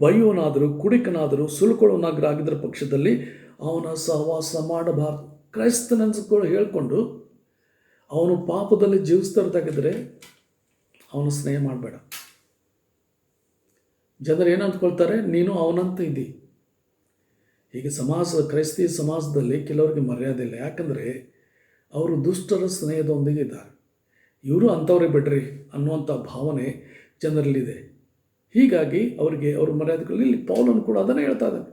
ಬೈಯೋನಾದರೂ, ಕುಡಿಕನಾದರೂ, ಸುಲುಕೊಳ್ಳೋನಾಗಿದ್ದ ಪಕ್ಷದಲ್ಲಿ ಅವನ ಸಹವಾಸ ಮಾಡಬಾರ್ದು. ಕ್ರೈಸ್ತ ನೆನೆಸಿಕೊಂಡು ಹೇಳ್ಕೊಂಡು ಅವನು ಪಾಪದಲ್ಲಿ ಜೀವಿಸ್ತಿರ್ತಾಗಿದ್ದರೆ ಅವನು ಸ್ನೇಹ ಮಾಡಬೇಡ. ಜನರು ಏನು ಅಂದ್ಕೊಳ್ತಾರೆ, ನೀನು ಅವನಂತ ಇದ್ದಿ. ಹೀಗೆ ಕ್ರೈಸ್ತೀಯ ಸಮಾಜದಲ್ಲಿ ಕೆಲವರಿಗೆ ಮರ್ಯಾದೆ ಇಲ್ಲ. ಯಾಕಂದರೆ ಅವರು ದುಷ್ಟರ ಸ್ನೇಹದೊಂದಿಗೆ ಇದ್ದಾರೆ. ಇವರು ಅಂಥವ್ರೇ ಬಿಡ್ರಿ ಅನ್ನುವಂಥ ಭಾವನೆ ಜನರಲ್ಲಿದೆ. ಹೀಗಾಗಿ ಅವ್ರ ಮರ್ಯಾದೆಗಳಲ್ಲಿ ಇಲ್ಲಿ ಪೌಲನು ಕೂಡ ಅದನ್ನೇ ಹೇಳ್ತಾ ಇದ್ದಾನೆ.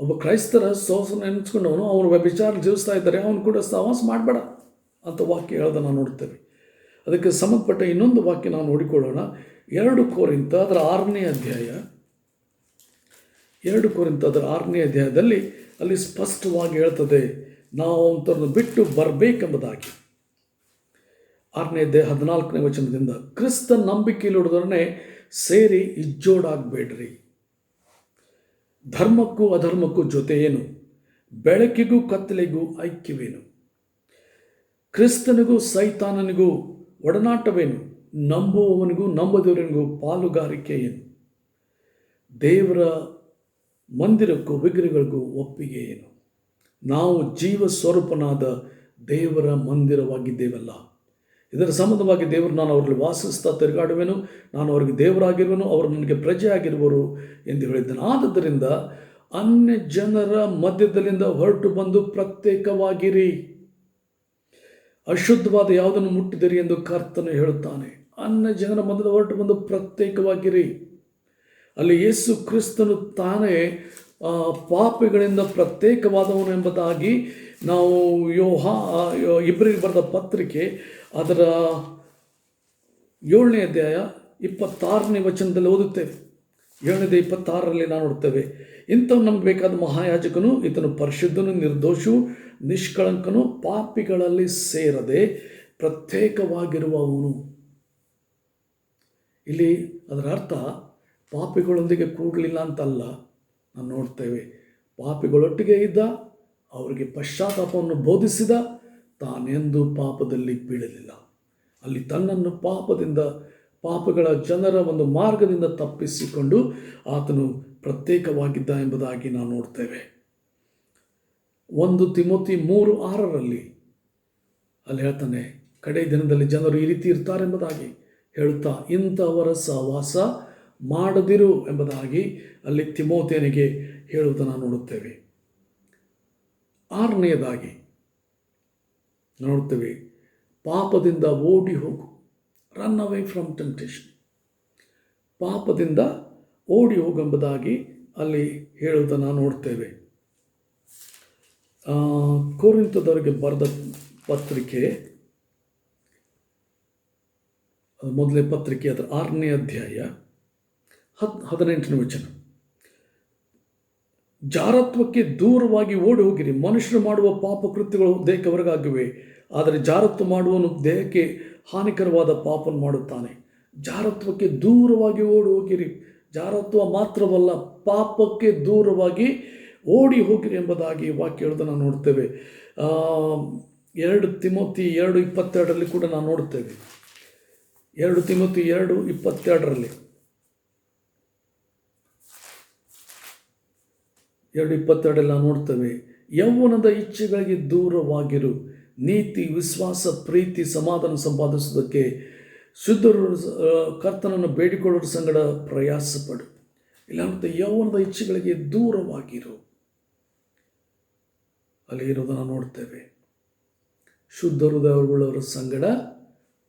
ಒಬ್ಬ ಕ್ರೈಸ್ತರ ಸೋಸನ್ನು ನೆನೆಸ್ಕೊಂಡವನು ಅವರು ವ್ಯಭಿಚಾರ ಜೀವಿಸ್ತಾ ಇದ್ದಾರೆ, ಅವನು ಕೂಡ ಸಹವಾಸ ಮಾಡಬೇಡ ಅಂತ ವಾಕ್ಯ ಹೇಳೋದನ್ನು ನೋಡ್ತೇವೆ. ಅದಕ್ಕೆ ಸಂಬಂಧಪಟ್ಟ ಇನ್ನೊಂದು ವಾಕ್ಯ ನಾವು ನೋಡಿಕೊಳ್ಳೋಣ. 2 ಕೊರಿಂಥ ಅದರ 6ನೇ ಅಧ್ಯಾಯ. 2 ಕೊರಿಂಥ ಅದರ 6ನೇ ಅಧ್ಯಾಯದಲ್ಲಿ ಅಲ್ಲಿ ಸ್ಪಷ್ಟವಾಗಿ ಹೇಳ್ತದೆ, ನಾವು ಅಂಥವ್ರನ್ನ ಬಿಟ್ಟು ಬರಬೇಕೆಂಬುದಾಗಿ. 6ನೇ ಅಧ್ಯಾಯ 14ನೇ ವಚನದಿಂದ, ಕ್ರಿಸ್ತ ನಂಬಿಕೆಯಲ್ಲಿಡೋದನ್ನೇ ಸೇರಿ ಇಜ್ಜೋಡಾಗಬೇಡ್ರಿ. ಧರ್ಮಕ್ಕೂ ಅಧರ್ಮಕ್ಕೂ ಜೊತೆ ಏನು? ಬೆಳಕಿಗೂ ಕತ್ತಲೆಗೂ ಐಕ್ಯವೇನು? ಕ್ರಿಸ್ತನಿಗೂ ಸೈತಾನನಿಗೂ ಒಡನಾಟವೇನು? ನಂಬುವವನಿಗೂ ನಂಬದವನಿಗೂ ಪಾಲುಗಾರಿಕೆ ಏನು? ದೇವರ ಮಂದಿರಕ್ಕೂ ವಿಗ್ರಹಗಳಿಗೂ ಒಪ್ಪಿಗೆ ಏನು? ನಾವು ಜೀವ ಸ್ವರೂಪನಾದ ದೇವರ ಮಂದಿರವಾಗಿದ್ದೇವಲ್ಲ. ಇದರ ಸಂಬಂಧವಾಗಿ ದೇವರು, ನಾನು ಅವರಲ್ಲಿ ವಾಸಿಸ್ತಾ ತಿರುಗಾಡುವೆನು, ನಾನು ಅವರಿಗೆ ದೇವರಾಗಿರುವೆನು, ಅವರು ನನಗೆ ಪ್ರಜೆ ಆಗಿರುವರು ಎಂದು ಹೇಳಿದ್ದಾನೆ. ಆದುದರಿಂದ ಅನ್ಯ ಜನರ ಮಧ್ಯದಲ್ಲಿಂದ ಹೊರಟು ಬಂದು ಪ್ರತ್ಯೇಕವಾಗಿರಿ, ಅಶುದ್ಧವಾದ ಯಾವುದನ್ನು ಮುಟ್ಟಿದಿರಿ ಎಂದು ಕರ್ತನು ಹೇಳುತ್ತಾನೆ. ಅನ್ಯ ಜನರ ಮಧ್ಯದ ಹೊರಟು ಬಂದು ಪ್ರತ್ಯೇಕವಾಗಿರಿ. ಅಲ್ಲಿ ಯೇಸು ಕ್ರಿಸ್ತನು ತಾನೇ ಪಾಪಿಗಳಿಂದ ಪ್ರತ್ಯೇಕವಾದವನು ಎಂಬುದಾಗಿ ನಾವು ಇಬ್ರಿಯರಿಗೆ ಬರೆದ ಪತ್ರಿಕೆ ಅದರ 7ನೇ ಅಧ್ಯಾಯ 26ನೇ ವಚನದಲ್ಲಿ ಓದುತ್ತೇವೆ. 7ನೇ 26ರಲ್ಲಿ ನಾವು ನೋಡ್ತೇವೆ, ಇಂಥವು ನಮಗೆ ಬೇಕಾದ ಮಹಾಯಾಜಕನು, ಈತನು ಪರಿಶುದ್ಧನು, ನಿರ್ದೋಷು, ನಿಷ್ಕಳಂಕನು, ಪಾಪಿಗಳಲ್ಲಿ ಸೇರದೆ ಪ್ರತ್ಯೇಕವಾಗಿರುವವನು. ಇಲ್ಲಿ ಅದರ ಅರ್ಥ ಪಾಪಿಗಳೊಂದಿಗೆ ಕೂಡಲಿಲ್ಲ ಅಂತಲ್ಲ. ನಾವು ನೋಡ್ತೇವೆ, ಪಾಪಿಗಳೊಟ್ಟಿಗೆ ಇದ್ದ, ಅವರಿಗೆ ಪಶ್ಚಾತ್ತಾಪವನ್ನು ಬೋಧಿಸಿದ, ತಾನೆಂದು ಪಾಪದಲ್ಲಿ ಬೀಳಲಿಲ್ಲ. ಅಲ್ಲಿ ತನ್ನನ್ನು ಪಾಪಗಳ ಜನರ ಒಂದು ಮಾರ್ಗದಿಂದ ತಪ್ಪಿಸಿಕೊಂಡು ಆತನು ಪ್ರತ್ಯೇಕವಾಗಿದ್ದ ಎಂಬುದಾಗಿ ನಾವು ನೋಡ್ತೇವೆ. 1 ತಿಮೋತಿ 3:6ರಲ್ಲಿ ಅಲ್ಲಿ ಹೇಳ್ತಾನೆ, ಕಡೆ ದಿನದಲ್ಲಿ ಜನರು ಈ ರೀತಿ ಇರ್ತಾರೆ ಎಂಬುದಾಗಿ ಹೇಳುತ್ತಾ, ಇಂಥವರ ಸಹವಾಸ ಮಾಡದಿರು ಎಂಬುದಾಗಿ ಅಲ್ಲಿ ತಿಮೋತಿಯನಿಗೆ ಹೇಳುವುದನ್ನು ನೋಡುತ್ತೇವೆ. 6ನೇದಾಗಿ ನೋಡ್ತೇವೆ, ಪಾಪದಿಂದ ಓಡಿ ಹೋಗು, ರನ್ ಅವೇ ಫ್ರಮ್ ಟೆಂಪ್ಟೇಷನ್. ಪಾಪದಿಂದ ಓಡಿ ಹೋಗೆಂಬುದಾಗಿ ಅಲ್ಲಿ ಹೇಳುವುದನ್ನು ನೋಡ್ತೇವೆ. ಕೊರಿಂಥದವರಿಗೆ ಬರೆದ ಪತ್ರಿಕೆ, ಮೊದಲೇ ಪತ್ರಿಕೆ ಅದರ 6ನೇ ಅಧ್ಯಾಯ 18ನೇ ವಚನ, ಜಾರತ್ವಕ್ಕೆ ದೂರವಾಗಿ ಓಡಿ ಹೋಗಿರಿ. ಮನುಷ್ಯರು ಮಾಡುವ ಪಾಪ ಕೃತ್ಯಗಳು ದೇಹಕ್ಕೆ ಹೊರಗಾಗಿವೆ, ಆದರೆ ಜಾರತ್ವ ಮಾಡುವನು ದೇಹಕ್ಕೆ ಹಾನಿಕರವಾದ ಪಾಪವನ್ನು ಮಾಡುತ್ತಾನೆ. ಜಾರತ್ವಕ್ಕೆ ದೂರವಾಗಿ ಓಡಿ ಹೋಗಿರಿ. ಜಾರತ್ವ ಮಾತ್ರವಲ್ಲ, ಪಾಪಕ್ಕೆ ದೂರವಾಗಿ ಓಡಿ ಹೋಗಿರಿ ಎಂಬುದಾಗಿ ವಾಕ್ಯ ಹೇಳೋದನ್ನು ನೋಡ್ತೇವೆ. 2 ತಿಮೋತಿ 2:22ರಲ್ಲಿ ಕೂಡ ನಾವು ನೋಡ್ತೇವೆ. 2 ತಿಮೋತಿ 2:22ರಲ್ಲಿ 2:22ರಲ್ಲಿ ನಾವು ನೋಡ್ತೇವೆ, ಯೌವನದ ಇಚ್ಛೆಗಳಿಗೆ ದೂರವಾಗಿರು, ನೀತಿ, ವಿಶ್ವಾಸ, ಪ್ರೀತಿ, ಸಮಾಧಾನ ಸಂಪಾದಿಸುವುದಕ್ಕೆ ಶುದ್ಧರು ಕರ್ತನನ್ನು ಬೇಡಿಕೊಳ್ಳೋರ ಸಂಗಡ ಪ್ರಯಾಸ ಪಡು. ಇಲ್ಲಾಂತ ಯೌವನದ ಇಚ್ಛೆಗಳಿಗೆ ದೂರವಾಗಿರು ಅಲ್ಲಿ ಇರೋದನ್ನು ನೋಡ್ತೇವೆ. ಶುದ್ಧ ಹೃದಯವುಳ್ಳವರ ಸಂಗಡ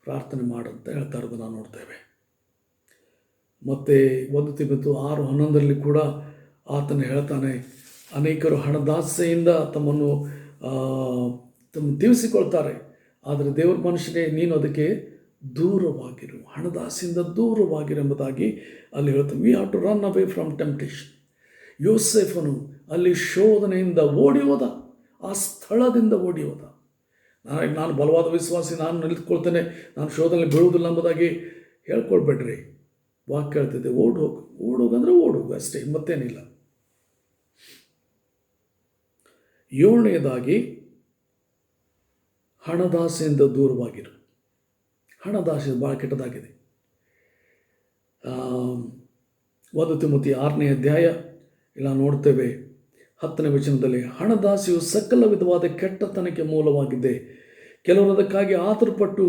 ಪ್ರಾರ್ಥನೆ ಮಾಡಂತ ಹೇಳ್ತಾ ಇರೋದನ್ನು ನೋಡ್ತೇವೆ. ಮತ್ತು 1 ತಿಮೋತಿ 6:11ರಲ್ಲಿ ಕೂಡ ಆತನು ಹೇಳ್ತಾನೆ, ಅನೇಕರು ಹಣದಾಸೆಯಿಂದ ತಮ್ಮನ್ನು ತೀರಿಸಿಕೊಳ್ತಾರೆ, ಆದರೆ ದೇವರ ಮನುಷ್ಯನೇ ನೀನು ಅದಕ್ಕೆ ದೂರವಾಗಿರು, ಹಣದಾಸೆಯಿಂದ ದೂರವಾಗಿರು ಎಂಬುದಾಗಿ ಅಲ್ಲಿ ಹೇಳ್ತಾನೆ. We have to run away from temptation. ಯೋಸೇಫನು ಅಲ್ಲಿ ಶೋಧನೆಯಿಂದ ಓಡಿ ಹೋದ, ಆ ಸ್ಥಳದಿಂದ ಓಡಿ ಹೋದ. ನಾನು ಬಲವಾದ ವಿಶ್ವಾಸಿ, ನಾನು ನಿಂತ್ಕೊಳ್ತೇನೆ, ನಾನು ಶೋಧನೆ ಬೀಳುವುದಿಲ್ಲ ಎಂಬುದಾಗಿ ಹೇಳ್ಕೊಳ್ಬೇಡ್ರಿ. ವಾಕ್ಯ ಹೇಳ್ತಿದ್ದೆ, ಓಡೋಗು ಅಂದರೆ ಓಡೋಗು ಅಷ್ಟೇ, ಮತ್ತೇನಿಲ್ಲ. 7ನೇದಾಗಿ ಹಣದಾಸೆಯಿಂದ ದೂರವಾಗಿರು. ಹಣದಾಸೆ ಭಾಳ ಕೆಟ್ಟದಾಗಿದೆ. 1 ತಿಮೋಥಿ 6ನೇ ಅಧ್ಯಾಯ ಇಲ್ಲ ನೋಡ್ತೇವೆ 10ನೇ ವಚನದಲ್ಲಿ, ಹಣದಾಸೆಯು ಸಕಲ ವಿಧವಾದ ಕೆಟ್ಟತನಕ್ಕೆ ಮೂಲವಾಗಿದೆ. ಕೆಲವರು ಅದಕ್ಕಾಗಿ ಆತುರಪಟ್ಟು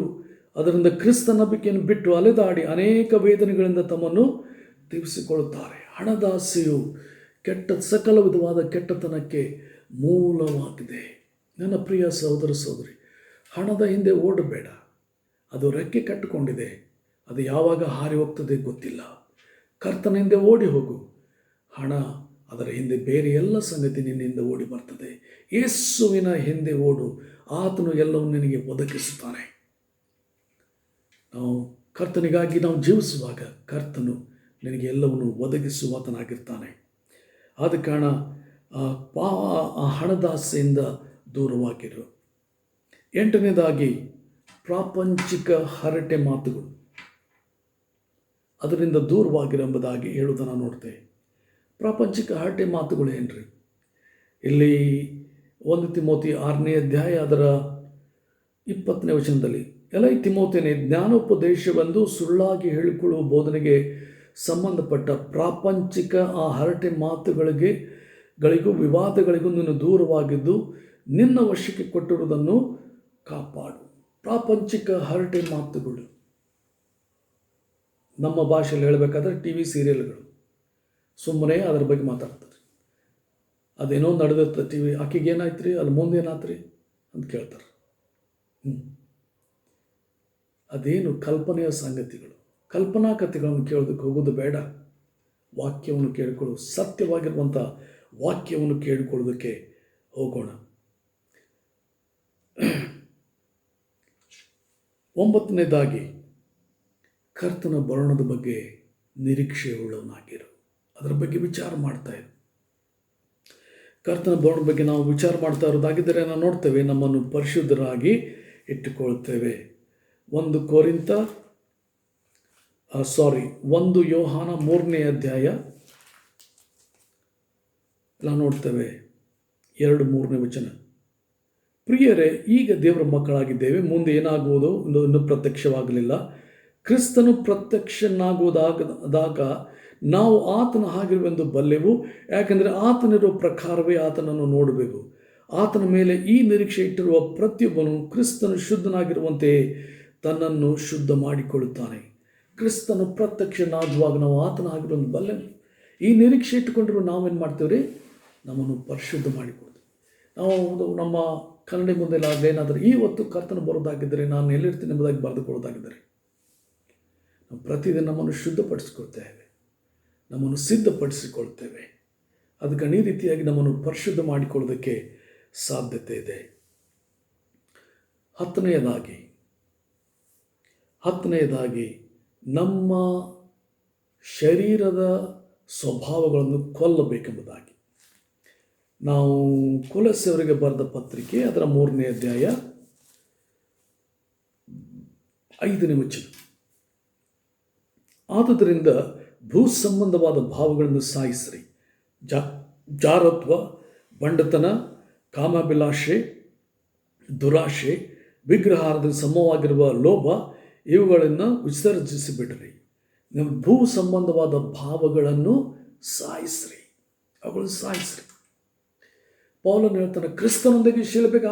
ಅದರಿಂದ ಕ್ರಿಸ್ತ ನಂಬಿಕೆಯನ್ನು ಬಿಟ್ಟು ಅಲೆದಾಡಿ ಅನೇಕ ವೇದನೆಗಳಿಂದ ತಮ್ಮನ್ನು ತೀರಿಸಿಕೊಳ್ಳುತ್ತಾರೆ. ಹಣದಾಸೆಯು ಸಕಲ ವಿಧವಾದ ಕೆಟ್ಟತನಕ್ಕೆ ಮೂಲವಾಗಿದೆ. ನನ್ನ ಪ್ರಿಯ ಸಹೋದರ ಸಹೋದರಿ, ಹಣದ ಹಿಂದೆ ಓಡಬೇಡ. ಅದು ರೆಕ್ಕೆ ಕಟ್ಟಿಕೊಂಡಿದೆ, ಅದು ಯಾವಾಗ ಹಾರಿ ಹೋಗ್ತದೆ ಗೊತ್ತಿಲ್ಲ. ಕರ್ತನ ಹಿಂದೆ ಓಡಿ ಹೋಗು. ಹಣ ಅದರ ಹಿಂದೆ ಬೇರೆ ಎಲ್ಲ ಸಂಗತಿ ನಿನ್ನಿಂದ ಓಡಿ ಬರ್ತದೆ. ಯೇಸುವಿನ ಹಿಂದೆ ಓಡು, ಆತನು ಎಲ್ಲವನ್ನು ನಿನಗೆ ಒದಗಿಸುತ್ತಾನೆ. ನಾವು ಕರ್ತನಿಗಾಗಿ ನಾವು ಜೀವಿಸುವಾಗ ಕರ್ತನು ನಿನಗೆ ಎಲ್ಲವನ್ನು ಒದಗಿಸುವಾತನಾಗಿರ್ತಾನೆ. ಆದ ಕಾರಣ ಆ ಹಣದಾಸೆಯಿಂದ ದೂರವಾಗಿರು. 8ನೇದಾಗಿ ಪ್ರಾಪಂಚಿಕ ಹರಟೆ ಮಾತುಗಳು, ಅದರಿಂದ ದೂರವಾಗಿರೆಂಬುದಾಗಿ ಹೇಳುವುದನ್ನು ನೋಡ್ತೇವೆ. ಪ್ರಾಪಂಚಿಕ ಹರಟೆ ಮಾತುಗಳು ಏನ್ರಿ? ಇಲ್ಲಿ 1 ತಿಮೋಥಿ 6ನೇ ಅಧ್ಯಾಯ ಅದರ 20ನೇ ವಚನದಲ್ಲಿ, ಎಲೈ ತಿಮೋಥೆಯನೇ, ಜ್ಞಾನೋಪದೇಶವೆಂದು ಸುಳ್ಳಾಗಿ ಹೇಳಿಕೊಳ್ಳುವ ಬೋಧನೆಗೆ ಸಂಬಂಧಪಟ್ಟ ಪ್ರಾಪಂಚಿಕ ಆ ಹರಟೆ ಮಾತುಗಳಿಗೂ ವಿವಾದಗಳಿಗೂ ನೀನು ದೂರವಾಗಿದ್ದು ನಿನ್ನ ವಶಕ್ಕೆ ಕೊಟ್ಟಿರುವುದನ್ನು ಕಾಪಾಡು. ಪ್ರಾಪಂಚಿಕ ಹರಟೆ ಮಾತುಗಳು, ನಮ್ಮ ಭಾಷೆಯಲ್ಲಿ ಹೇಳಬೇಕಾದ್ರೆ TV ಸೀರಿಯಲ್ಗಳು, ಸುಮ್ಮನೆ ಅದರ ಬಗ್ಗೆ ಮಾತಾಡ್ತಾರೆ. ಅದೇನೋ ನಡೆದಿರ್ತದೆ TV, ಆಕೆಗೆ ಏನಾಯ್ತು ರೀ, ಅಲ್ಲಿ ಮುಂದೆ ಏನಾಯ್ತು ರೀ ಅಂತ ಕೇಳ್ತಾರೆ. ಅದೇನು ಕಲ್ಪನೆಯ ಸಂಗತಿಗಳು, ಕಲ್ಪನಾ ಕಥೆಗಳನ್ನು ಕೇಳೋದಕ್ಕೆ ಹೋಗೋದು ಬೇಡ. ವಾಕ್ಯವನ್ನು ಕೇಳಿಕೊಳ್ಳು, ಸತ್ಯವಾಗಿರುವಂಥ ವಾಕ್ಯವನ್ನು ಕೇಳಿಕೊಳ್ಳೋದಕ್ಕೆ ಹೋಗೋಣ. 9ನೇದಾಗಿ ಕರ್ತನ ಬರೋಣದ ಬಗ್ಗೆ ನಿರೀಕ್ಷೆಯುಳ್ಳವನಾಗಿರು. ಅದರ ಬಗ್ಗೆ ವಿಚಾರ ಮಾಡ್ತಾ ಇರು. ಕರ್ತನ ಬರೋಣದ ಬಗ್ಗೆ ನಾವು ವಿಚಾರ ಮಾಡ್ತಾ ಇರೋದಾಗಿದ್ದರೆ ನಾವು ನೋಡ್ತೇವೆ, ನಮ್ಮನ್ನು ಪರಿಶುದ್ಧರಾಗಿ ಇಟ್ಟುಕೊಳ್ತೇವೆ. 1 ಯೋಹಾನ 3ನೇ ಅಧ್ಯಾಯ ನಾವು ನೋಡ್ತೇವೆ 2-3ನೇ ವಚನ. ಪ್ರಿಯರೇ, ಈಗ ದೇವರ ಮಕ್ಕಳಾಗಿದ್ದೇವೆ, ಮುಂದೆ ಏನಾಗುವುದು ಇನ್ನೂ ಪ್ರತ್ಯಕ್ಷವಾಗಲಿಲ್ಲ. ಕ್ರಿಸ್ತನು ಪ್ರತ್ಯಕ್ಷನಾಗುವುದಾದಾಗ ನಾವು ಆತನ ಹಾಗಿರುವೆಂದು ಬಲ್ಲೆವು. ಯಾಕೆಂದರೆ ಆತನಿರೋ ಪ್ರಕಾರವೇ ಆತನನ್ನು ನೋಡಬೇಕು. ಆತನ ಮೇಲೆ ಈ ನಿರೀಕ್ಷೆ ಇಟ್ಟಿರುವ ಪ್ರತಿಯೊಬ್ಬನು ಕ್ರಿಸ್ತನು ಶುದ್ಧನಾಗಿರುವಂತೆಯೇ ತನ್ನನ್ನು ಶುದ್ಧ ಮಾಡಿಕೊಳ್ಳುತ್ತಾನೆ. ಕ್ರಿಸ್ತನು ಪ್ರತ್ಯಕ್ಷನಾಗುವಾಗ ನಾವು ಆತನ ಆಗಿರುವಂಥ ಬಲ್ಲೆವು. ಈ ನಿರೀಕ್ಷೆ ಇಟ್ಟುಕೊಂಡಿರುವ ನಾವೇನು ಮಾಡ್ತೇವೆ ರೀ? ನಮ್ಮನ್ನು ಪರಿಶುದ್ಧ ಮಾಡಿಕೊಡ್ತೀವಿ. ನಾವು ನಮ್ಮ ಕನ್ನಡ ಮುಂದೆ ಏನಾದರೂ ಈ ಹೊತ್ತು ಕರ್ತನ ಬರೋದಾಗಿದ್ದರೆ, ನಾನು ಎಲ್ಲಿರ್ತೀನಿ ಎಂಬುದಾಗಿ ಬರೆದುಕೊಳ್ಳೋದಾಗಿದ್ದರೆ, ನಾವು ಪ್ರತಿದಿನ ನಮ್ಮನ್ನು ಶುದ್ಧಪಡಿಸಿಕೊಳ್ತೇವೆ, ನಮ್ಮನ್ನು ಸಿದ್ಧಪಡಿಸಿಕೊಳ್ತೇವೆ. ಅದಕ್ಕೆ ಈ ರೀತಿಯಾಗಿ ನಮ್ಮನ್ನು ಪರಿಶುದ್ಧ ಮಾಡಿಕೊಳ್ಳೋದಕ್ಕೆ ಸಾಧ್ಯತೆ ಇದೆ. 10ನೇದಾಗಿ ನಮ್ಮ ಶರೀರದ ಸ್ವಭಾವಗಳನ್ನು ಕೊಲ್ಲಬೇಕೆಂಬುದಾಗಿ. ನಾವು ಕೊಲೊಸ್ಸೆಯವರಿಗೆ ಬರೆದ ಪತ್ರಿಕೆ ಅದರ 3ನೇ ಅಧ್ಯಾಯ 5ನೇ ವಚನ. ಆದುದರಿಂದ ಭೂ ಸಂಬಂಧವಾದ ಭಾವಗಳನ್ನು ಸಾಯಿಸಿರಿ. ಜಾರತ್ವ, ಬಂಡತನ, ಕಾಮಾಭಿಲಾಷೆ, ದುರಾಶೆ, ವಿಗ್ರಹಾರದ ಸಮವಾಗಿರುವ ಲೋಭ, ಇವುಗಳನ್ನು ವಿಸರ್ಜಿಸಿಬಿಡ್ರಿ. ನಿಮ್ಮ ಭೂ ಸಂಬಂಧವಾದ ಭಾವಗಳನ್ನು ಸಾಯಿಸ್ರಿ, ಅವುಗಳನ್ನು ಸಾಯಿಸ್ರಿ. ಪೌಲನು ಹೇಳ್ತಾನೆ, ಕ್ರಿಸ್ತನೊಂದಿಗೆ ಶಿಲುಬೆಗೆ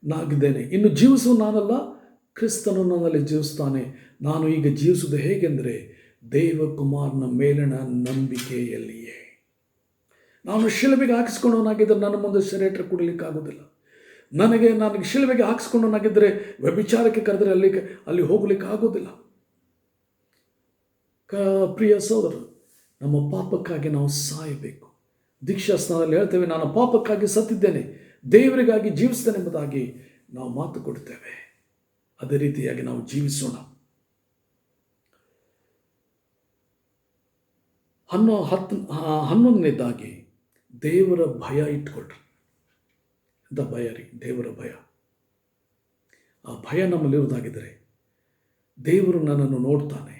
ನಾಗಿದ್ದೇನೆ. ಇನ್ನು ಜೀವಿಸುವ ನಾನಲ್ಲ, ಕ್ರಿಸ್ತನು ನನ್ನಲ್ಲಿ ಜೀವಿಸ್ತಾನೆ. ನಾನು ಈಗ ಜೀವಿಸುವುದು ಹೇಗೆಂದರೆ ದೇವಕುಮಾರನ ಮೇಲಿನ ನಂಬಿಕೆಯಲ್ಲಿಯೇ. ನಾನು ಶಿಲುಬೆಗೆ ಹಾಕಿಸ್ಕೊಂಡವನಾಗಿದ್ದರೆ ನನ್ನ ಮುಂದೆ ಶರೀರ ಕೊಡಲಿಕ್ಕಾಗೋದಿಲ್ಲ. ನನಗೆ ಶಿಲುಬೆಗೆ ಹಾಕಿಸ್ಕೊಂಡವನಾಗಿದ್ದರೆ ವ್ಯಭಿಚಾರಕ್ಕೆ ಕರೆದರೆ ಅಲ್ಲಿ ಹೋಗಲಿಕ್ಕೆ ಆಗೋದಿಲ್ಲ. ಪ್ರಿಯ ಸಹೋದರರು, ನಮ್ಮ ಪಾಪಕ್ಕಾಗಿ ನಾವು ಸಾಯಬೇಕು. ದೀಕ್ಷಾ ಸ್ನಾನದಲ್ಲಿ ಹೇಳ್ತೇವೆ, ನಾನು ಪಾಪಕ್ಕಾಗಿ ಸತ್ತಿದ್ದೇನೆ, ದೇವರಿಗಾಗಿ ಜೀವಿಸ್ತೇನೆ ಎಂಬುದಾಗಿ ನಾವು ಮಾತು ಕೊಡ್ತೇವೆ. ಅದೇ ರೀತಿಯಾಗಿ ನಾವು ಜೀವಿಸೋಣ. 11ನೇದಾಗಿ ದೇವರ ಭಯ ಇಟ್ಕೊಳ್ರಿ. ಎಂಥ ಭಯ ರೀ? ದೇವರ ಭಯ. ಆ ಭಯ ನಮ್ಮಲ್ಲಿರುವುದಾಗಿದ್ದರೆ, ದೇವರು ನನ್ನನ್ನು ನೋಡ್ತಾನೆ,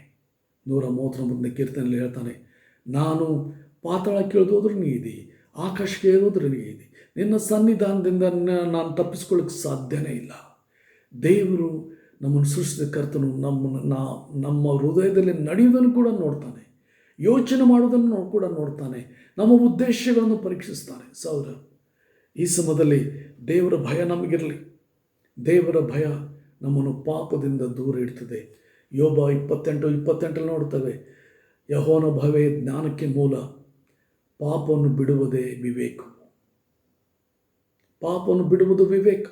139ನೇ ಕೀರ್ತನೆಯಲ್ಲಿ ಹೇಳ್ತಾನೆ, ನಾನು ಪಾತಾಳಕ್ಕೆ ಇಳಿದೋದ್ರೂ ನೀ ಇದ್ದಿ, ಆಕಾಶಕ್ಕೆ ಏರೋದ್ರೂ ನೀ ಇದ್ದಿ, ನಿನ್ನ ಸನ್ನಿಧಾನದಿಂದ ನಾನು ತಪ್ಪಿಸ್ಕೊಳ್ಳೋಕ್ಕೆ ಸಾಧ್ಯನೇ ಇಲ್ಲ. ದೇವರು ನಮ್ಮನ್ನು ಸೃಷ್ಟಿಸಿದ ಕರ್ತನು ನಮ್ಮ ಹೃದಯದಲ್ಲಿ ನಡೆಯುವುದನ್ನು ಕೂಡ ನೋಡ್ತಾನೆ, ಯೋಚನೆ ಮಾಡೋದನ್ನು ಕೂಡ ನೋಡ್ತಾನೆ, ನಮ್ಮ ಉದ್ದೇಶಗಳನ್ನು ಪರೀಕ್ಷಿಸ್ತಾನೆ. ಸಹೋದರ, ಈ ಸಮಯದಲ್ಲಿ ದೇವರ ಭಯ ನಮಗಿರಲಿ. ದೇವರ ಭಯ ನಮ್ಮನ್ನು ಪಾಪದಿಂದ ದೂರ ಇಡ್ತದೆ. ಯೋಬ 28 ನೋಡ್ತೇವೆ, ಯೆಹೋವನ ಭಯವೇ ಜ್ಞಾನಕ್ಕೆ ಮೂಲ, ಪಾಪವನ್ನು ಬಿಡುವುದೇ ವಿವೇಕ. ಪಾಪವನ್ನು ಬಿಡುವುದು ವಿವೇಕ.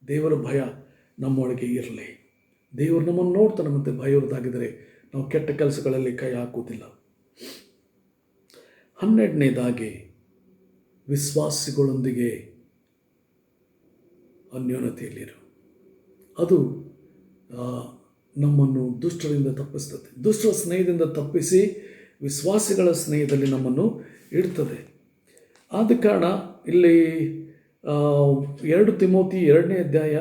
ದೇವರ ಭಯ ನಮ್ಮೊಳಗೆ ಇರಲಿ. ದೇವರು ನಮ್ಮನ್ನು ನೋಡ್ತಾನೆ. ಮತ್ತು ಭಯ ಇರೋದಾಗಿದ್ದರೆ ನಾವು ಕೆಟ್ಟ ಕೆಲಸಗಳಲ್ಲಿ ಕೈ ಹಾಕುವುದಿಲ್ಲ. 12ನೇದಾಗಿ ವಿಶ್ವಾಸಿಗಳೊಂದಿಗೆ ಅನ್ಯೋನ್ಯತೆಯಲ್ಲಿರು. ಅದು ನಮ್ಮನ್ನು ದುಷ್ಟರಿಂದ ತಪ್ಪಿಸ್ತದೆ. ದುಷ್ಟರ ಸ್ನೇಹದಿಂದ ತಪ್ಪಿಸಿ ವಿಶ್ವಾಸಿಗಳ ಸ್ನೇಹದಲ್ಲಿ ನಮ್ಮನ್ನು ಇಡ್ತದೆ. ಆದ ಕಾರಣ ಇಲ್ಲಿ 2 ತಿಮೋತಿ 2ನೇ ಅಧ್ಯಾಯ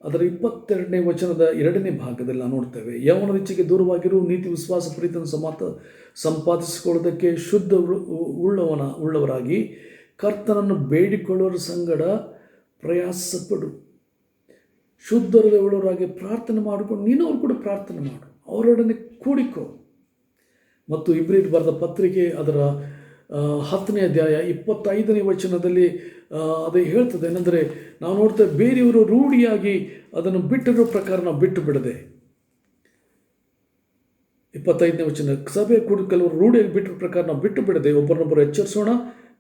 ಅದರ 22ನೇ ವಚನದ 2ನೇ ಭಾಗದಲ್ಲಿ ನಾವು ನೋಡ್ತೇವೆ, ಯೌವನ ಇಚ್ಛೆಗೆ ದೂರವಾಗಿರು, ನೀತಿ ವಿಶ್ವಾಸ ಪ್ರೀತಿಯನ್ನು ಸಂಪಾದಿಸಿಕೊಳ್ಳೋದಕ್ಕೆ ಶುದ್ಧ ಉಳ್ಳವರಾಗಿ ಕರ್ತನನ್ನು ಬೇಡಿಕೊಳ್ಳೋರ ಸಂಗಡ ಪ್ರಯಾಸಪಡು. ಶುದ್ಧ ಹೃದಯವುಳ್ಳವರಾಗಿ ಪ್ರಾರ್ಥನೆ ಮಾಡಿಕೊಂಡು ನೀನು ಅವ್ರು ಕೂಡ ಪ್ರಾರ್ಥನೆ ಮಾಡು, ಅವರೊಡನೆ ಕೂಡಿಕೋ. ಮತ್ತು ಇಬ್ರಿಯರಿಗೆ ಬರೆದ ಪತ್ರಿಕೆ ಅದರ 10ನೇ ಅಧ್ಯಾಯ 25ನೇ ವಚನದಲ್ಲಿ ಅದೇ ಹೇಳ್ತದೆ. ಏನಂದರೆ ನಾವು ನೋಡ್ತೇವೆ, ಬೇರೆಯವರು ರೂಢಿಯಾಗಿ ಅದನ್ನು ಬಿಟ್ಟಿರೋ ಪ್ರಕಾರ ನಾವು ಬಿಟ್ಟು ಬಿಡದೆ. 25ನೇ ವಚನ, ಸಭೆ ಕೂಡ ಕೆಲವರು ರೂಢಿಯಾಗಿ ಬಿಟ್ಟಿರೋ ಪ್ರಕಾರ ನಾವು ಬಿಟ್ಟು ಬಿಡದೆ ಒಬ್ಬರನ್ನೊಬ್ಬರು ಎಚ್ಚರಿಸೋಣ,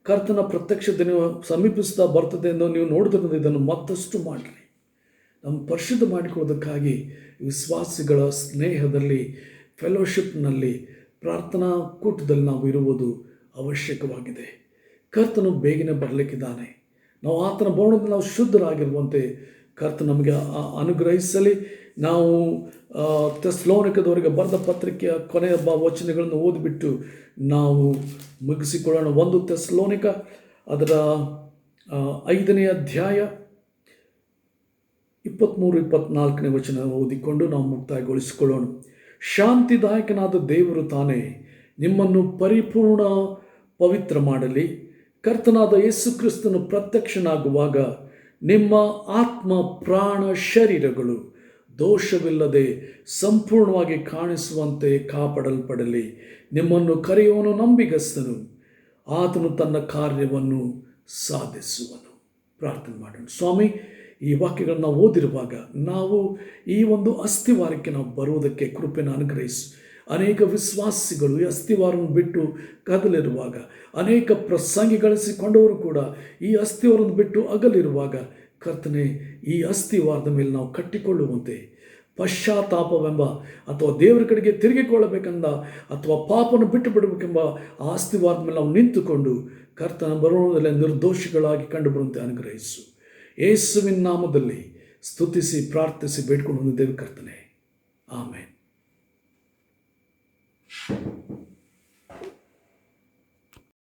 ಕರ್ತನ ಪ್ರತ್ಯಕ್ಷ ದಿನ ಸಮೀಪಿಸ್ತಾ ಬರ್ತದೆ ಎಂದು ನೀವು ನೋಡಿದ್ರಿಂದ ಇದನ್ನು ಮತ್ತಷ್ಟು ಮಾಡಿರಿ. ನಮ್ಮ ಪರಿಶುದ್ಧ ಮಾಡಿಕೊಳ್ಳೋದಕ್ಕಾಗಿ ವಿಶ್ವಾಸಿಗಳ ಸ್ನೇಹದಲ್ಲಿ, ಫೆಲೋಶಿಪ್ನಲ್ಲಿ, ಪ್ರಾರ್ಥನಾ ಕೂಟದಲ್ಲಿ ನಾವು ಇರುವುದು ಅವಶ್ಯಕವಾಗಿದೆ. ಕರ್ತನು ಬೇಗನೆ ಬರಲಿಕ್ಕಿದ್ದಾನೆ. ನಾವು ಆತನ ಬರೋಣದಲ್ಲಿ ನಾವು ಶುದ್ಧರಾಗಿರುವಂತೆ ಕರ್ತ ನಮಗೆ ಅನುಗ್ರಹಿಸಲಿ. ನಾವು ಥೆಸಲೋನಿಕದವರಿಗೆ ಬರೆದ ಪತ್ರಿಕೆಯ ಕೊನೆಯ ವಚನಗಳನ್ನು ಓದಿಬಿಟ್ಟು ನಾವು ಮುಗಿಸಿಕೊಳ್ಳೋಣ. 1 ಥೆಸಲೋನಿಕ ಅದರ 5ನೇ ಅಧ್ಯಾಯ 23-24ನೇ ವಚನ ಓದಿಕೊಂಡು ನಾವು ಮುಕ್ತಾಯಗೊಳಿಸಿಕೊಳ್ಳೋಣ. ಶಾಂತಿದಾಯಕನಾದ ದೇವರು ತಾನೇ ನಿಮ್ಮನ್ನು ಪರಿಪೂರ್ಣ ಪವಿತ್ರ ಮಾಡಲಿ. ಕರ್ತನಾದ ಯೇಸು ಕ್ರಿಸ್ತನು ಪ್ರತ್ಯಕ್ಷನಾಗುವಾಗ ನಿಮ್ಮ ಆತ್ಮ, ಪ್ರಾಣ, ಶರೀರಗಳು ದೋಷವಿಲ್ಲದೆ ಸಂಪೂರ್ಣವಾಗಿ ಕಾಣಿಸುವಂತೆ ಕಾಪಾಡಲ್ಪಡಲಿ. ನಿಮ್ಮನ್ನು ಕರೆಯುವನು ನಂಬಿಗಸ್ತನು, ಆತನು ತನ್ನ ಕಾರ್ಯವನ್ನು ಸಾಧಿಸುವನು. ಪ್ರಾರ್ಥನೆ ಮಾಡೋಣ. ಸ್ವಾಮಿ, ಈ ವಾಕ್ಯಗಳನ್ನು ನಾವು ಓದಿರುವಾಗ ನಾವು ಈ ಒಂದು ಅಸ್ಥಿವಾರಕ್ಕೆ ನಾವು ಬರುವುದಕ್ಕೆ ಕೃಪೆಯನ್ನು ಅನುಗ್ರಹಿಸು. ಅನೇಕ ವಿಶ್ವಾಸಿಗಳು ಈ ಅಸ್ಥಿವಾರವನ್ನು ಬಿಟ್ಟು ಕದಲಿರುವಾಗ, ಅನೇಕ ಪ್ರಸಂಗಿಗಳಿಸಿಕೊಂಡವರು ಕೂಡ ಈ ಅಸ್ಥಿವಾರವನ್ನು ಬಿಟ್ಟು ಅಗಲಿರುವಾಗ, ಕರ್ತನೆ, ಈ ಅಸ್ಥಿವಾರದ ಮೇಲೆ ನಾವು ಕಟ್ಟಿಕೊಳ್ಳುವಂತೆ ಪಶ್ಚಾತ್ತಾಪವೆಂಬ ಅಥವಾ ದೇವರ ಕಡೆಗೆ ತಿರುಗಿಕೊಳ್ಳಬೇಕೆಂದ ಅಥವಾ ಪಾಪವನ್ನು ಬಿಟ್ಟು ಬಿಡಬೇಕೆಂಬ ಆ ಅಸ್ಥಿವಾರದ ಮೇಲೆ ನಾವು ನಿಂತುಕೊಂಡು ಕರ್ತನ ಬರೋಣದಲ್ಲಿ ನಿರ್ದೋಷಿಗಳಾಗಿ ಕಂಡುಬರುವಂತೆ ಅನುಗ್ರಹಿಸು. ಯೇಸುವಿನ ನಾಮದಲ್ಲಿ ಸ್ತುತಿಸಿ ಪ್ರಾರ್ಥಿಸಿ ಬೇಡ್ಕೊಂಡು ಹೊಂದಿದ್ದೇವೆ ಕರ್ತನೆ. ಆಮೇನ್.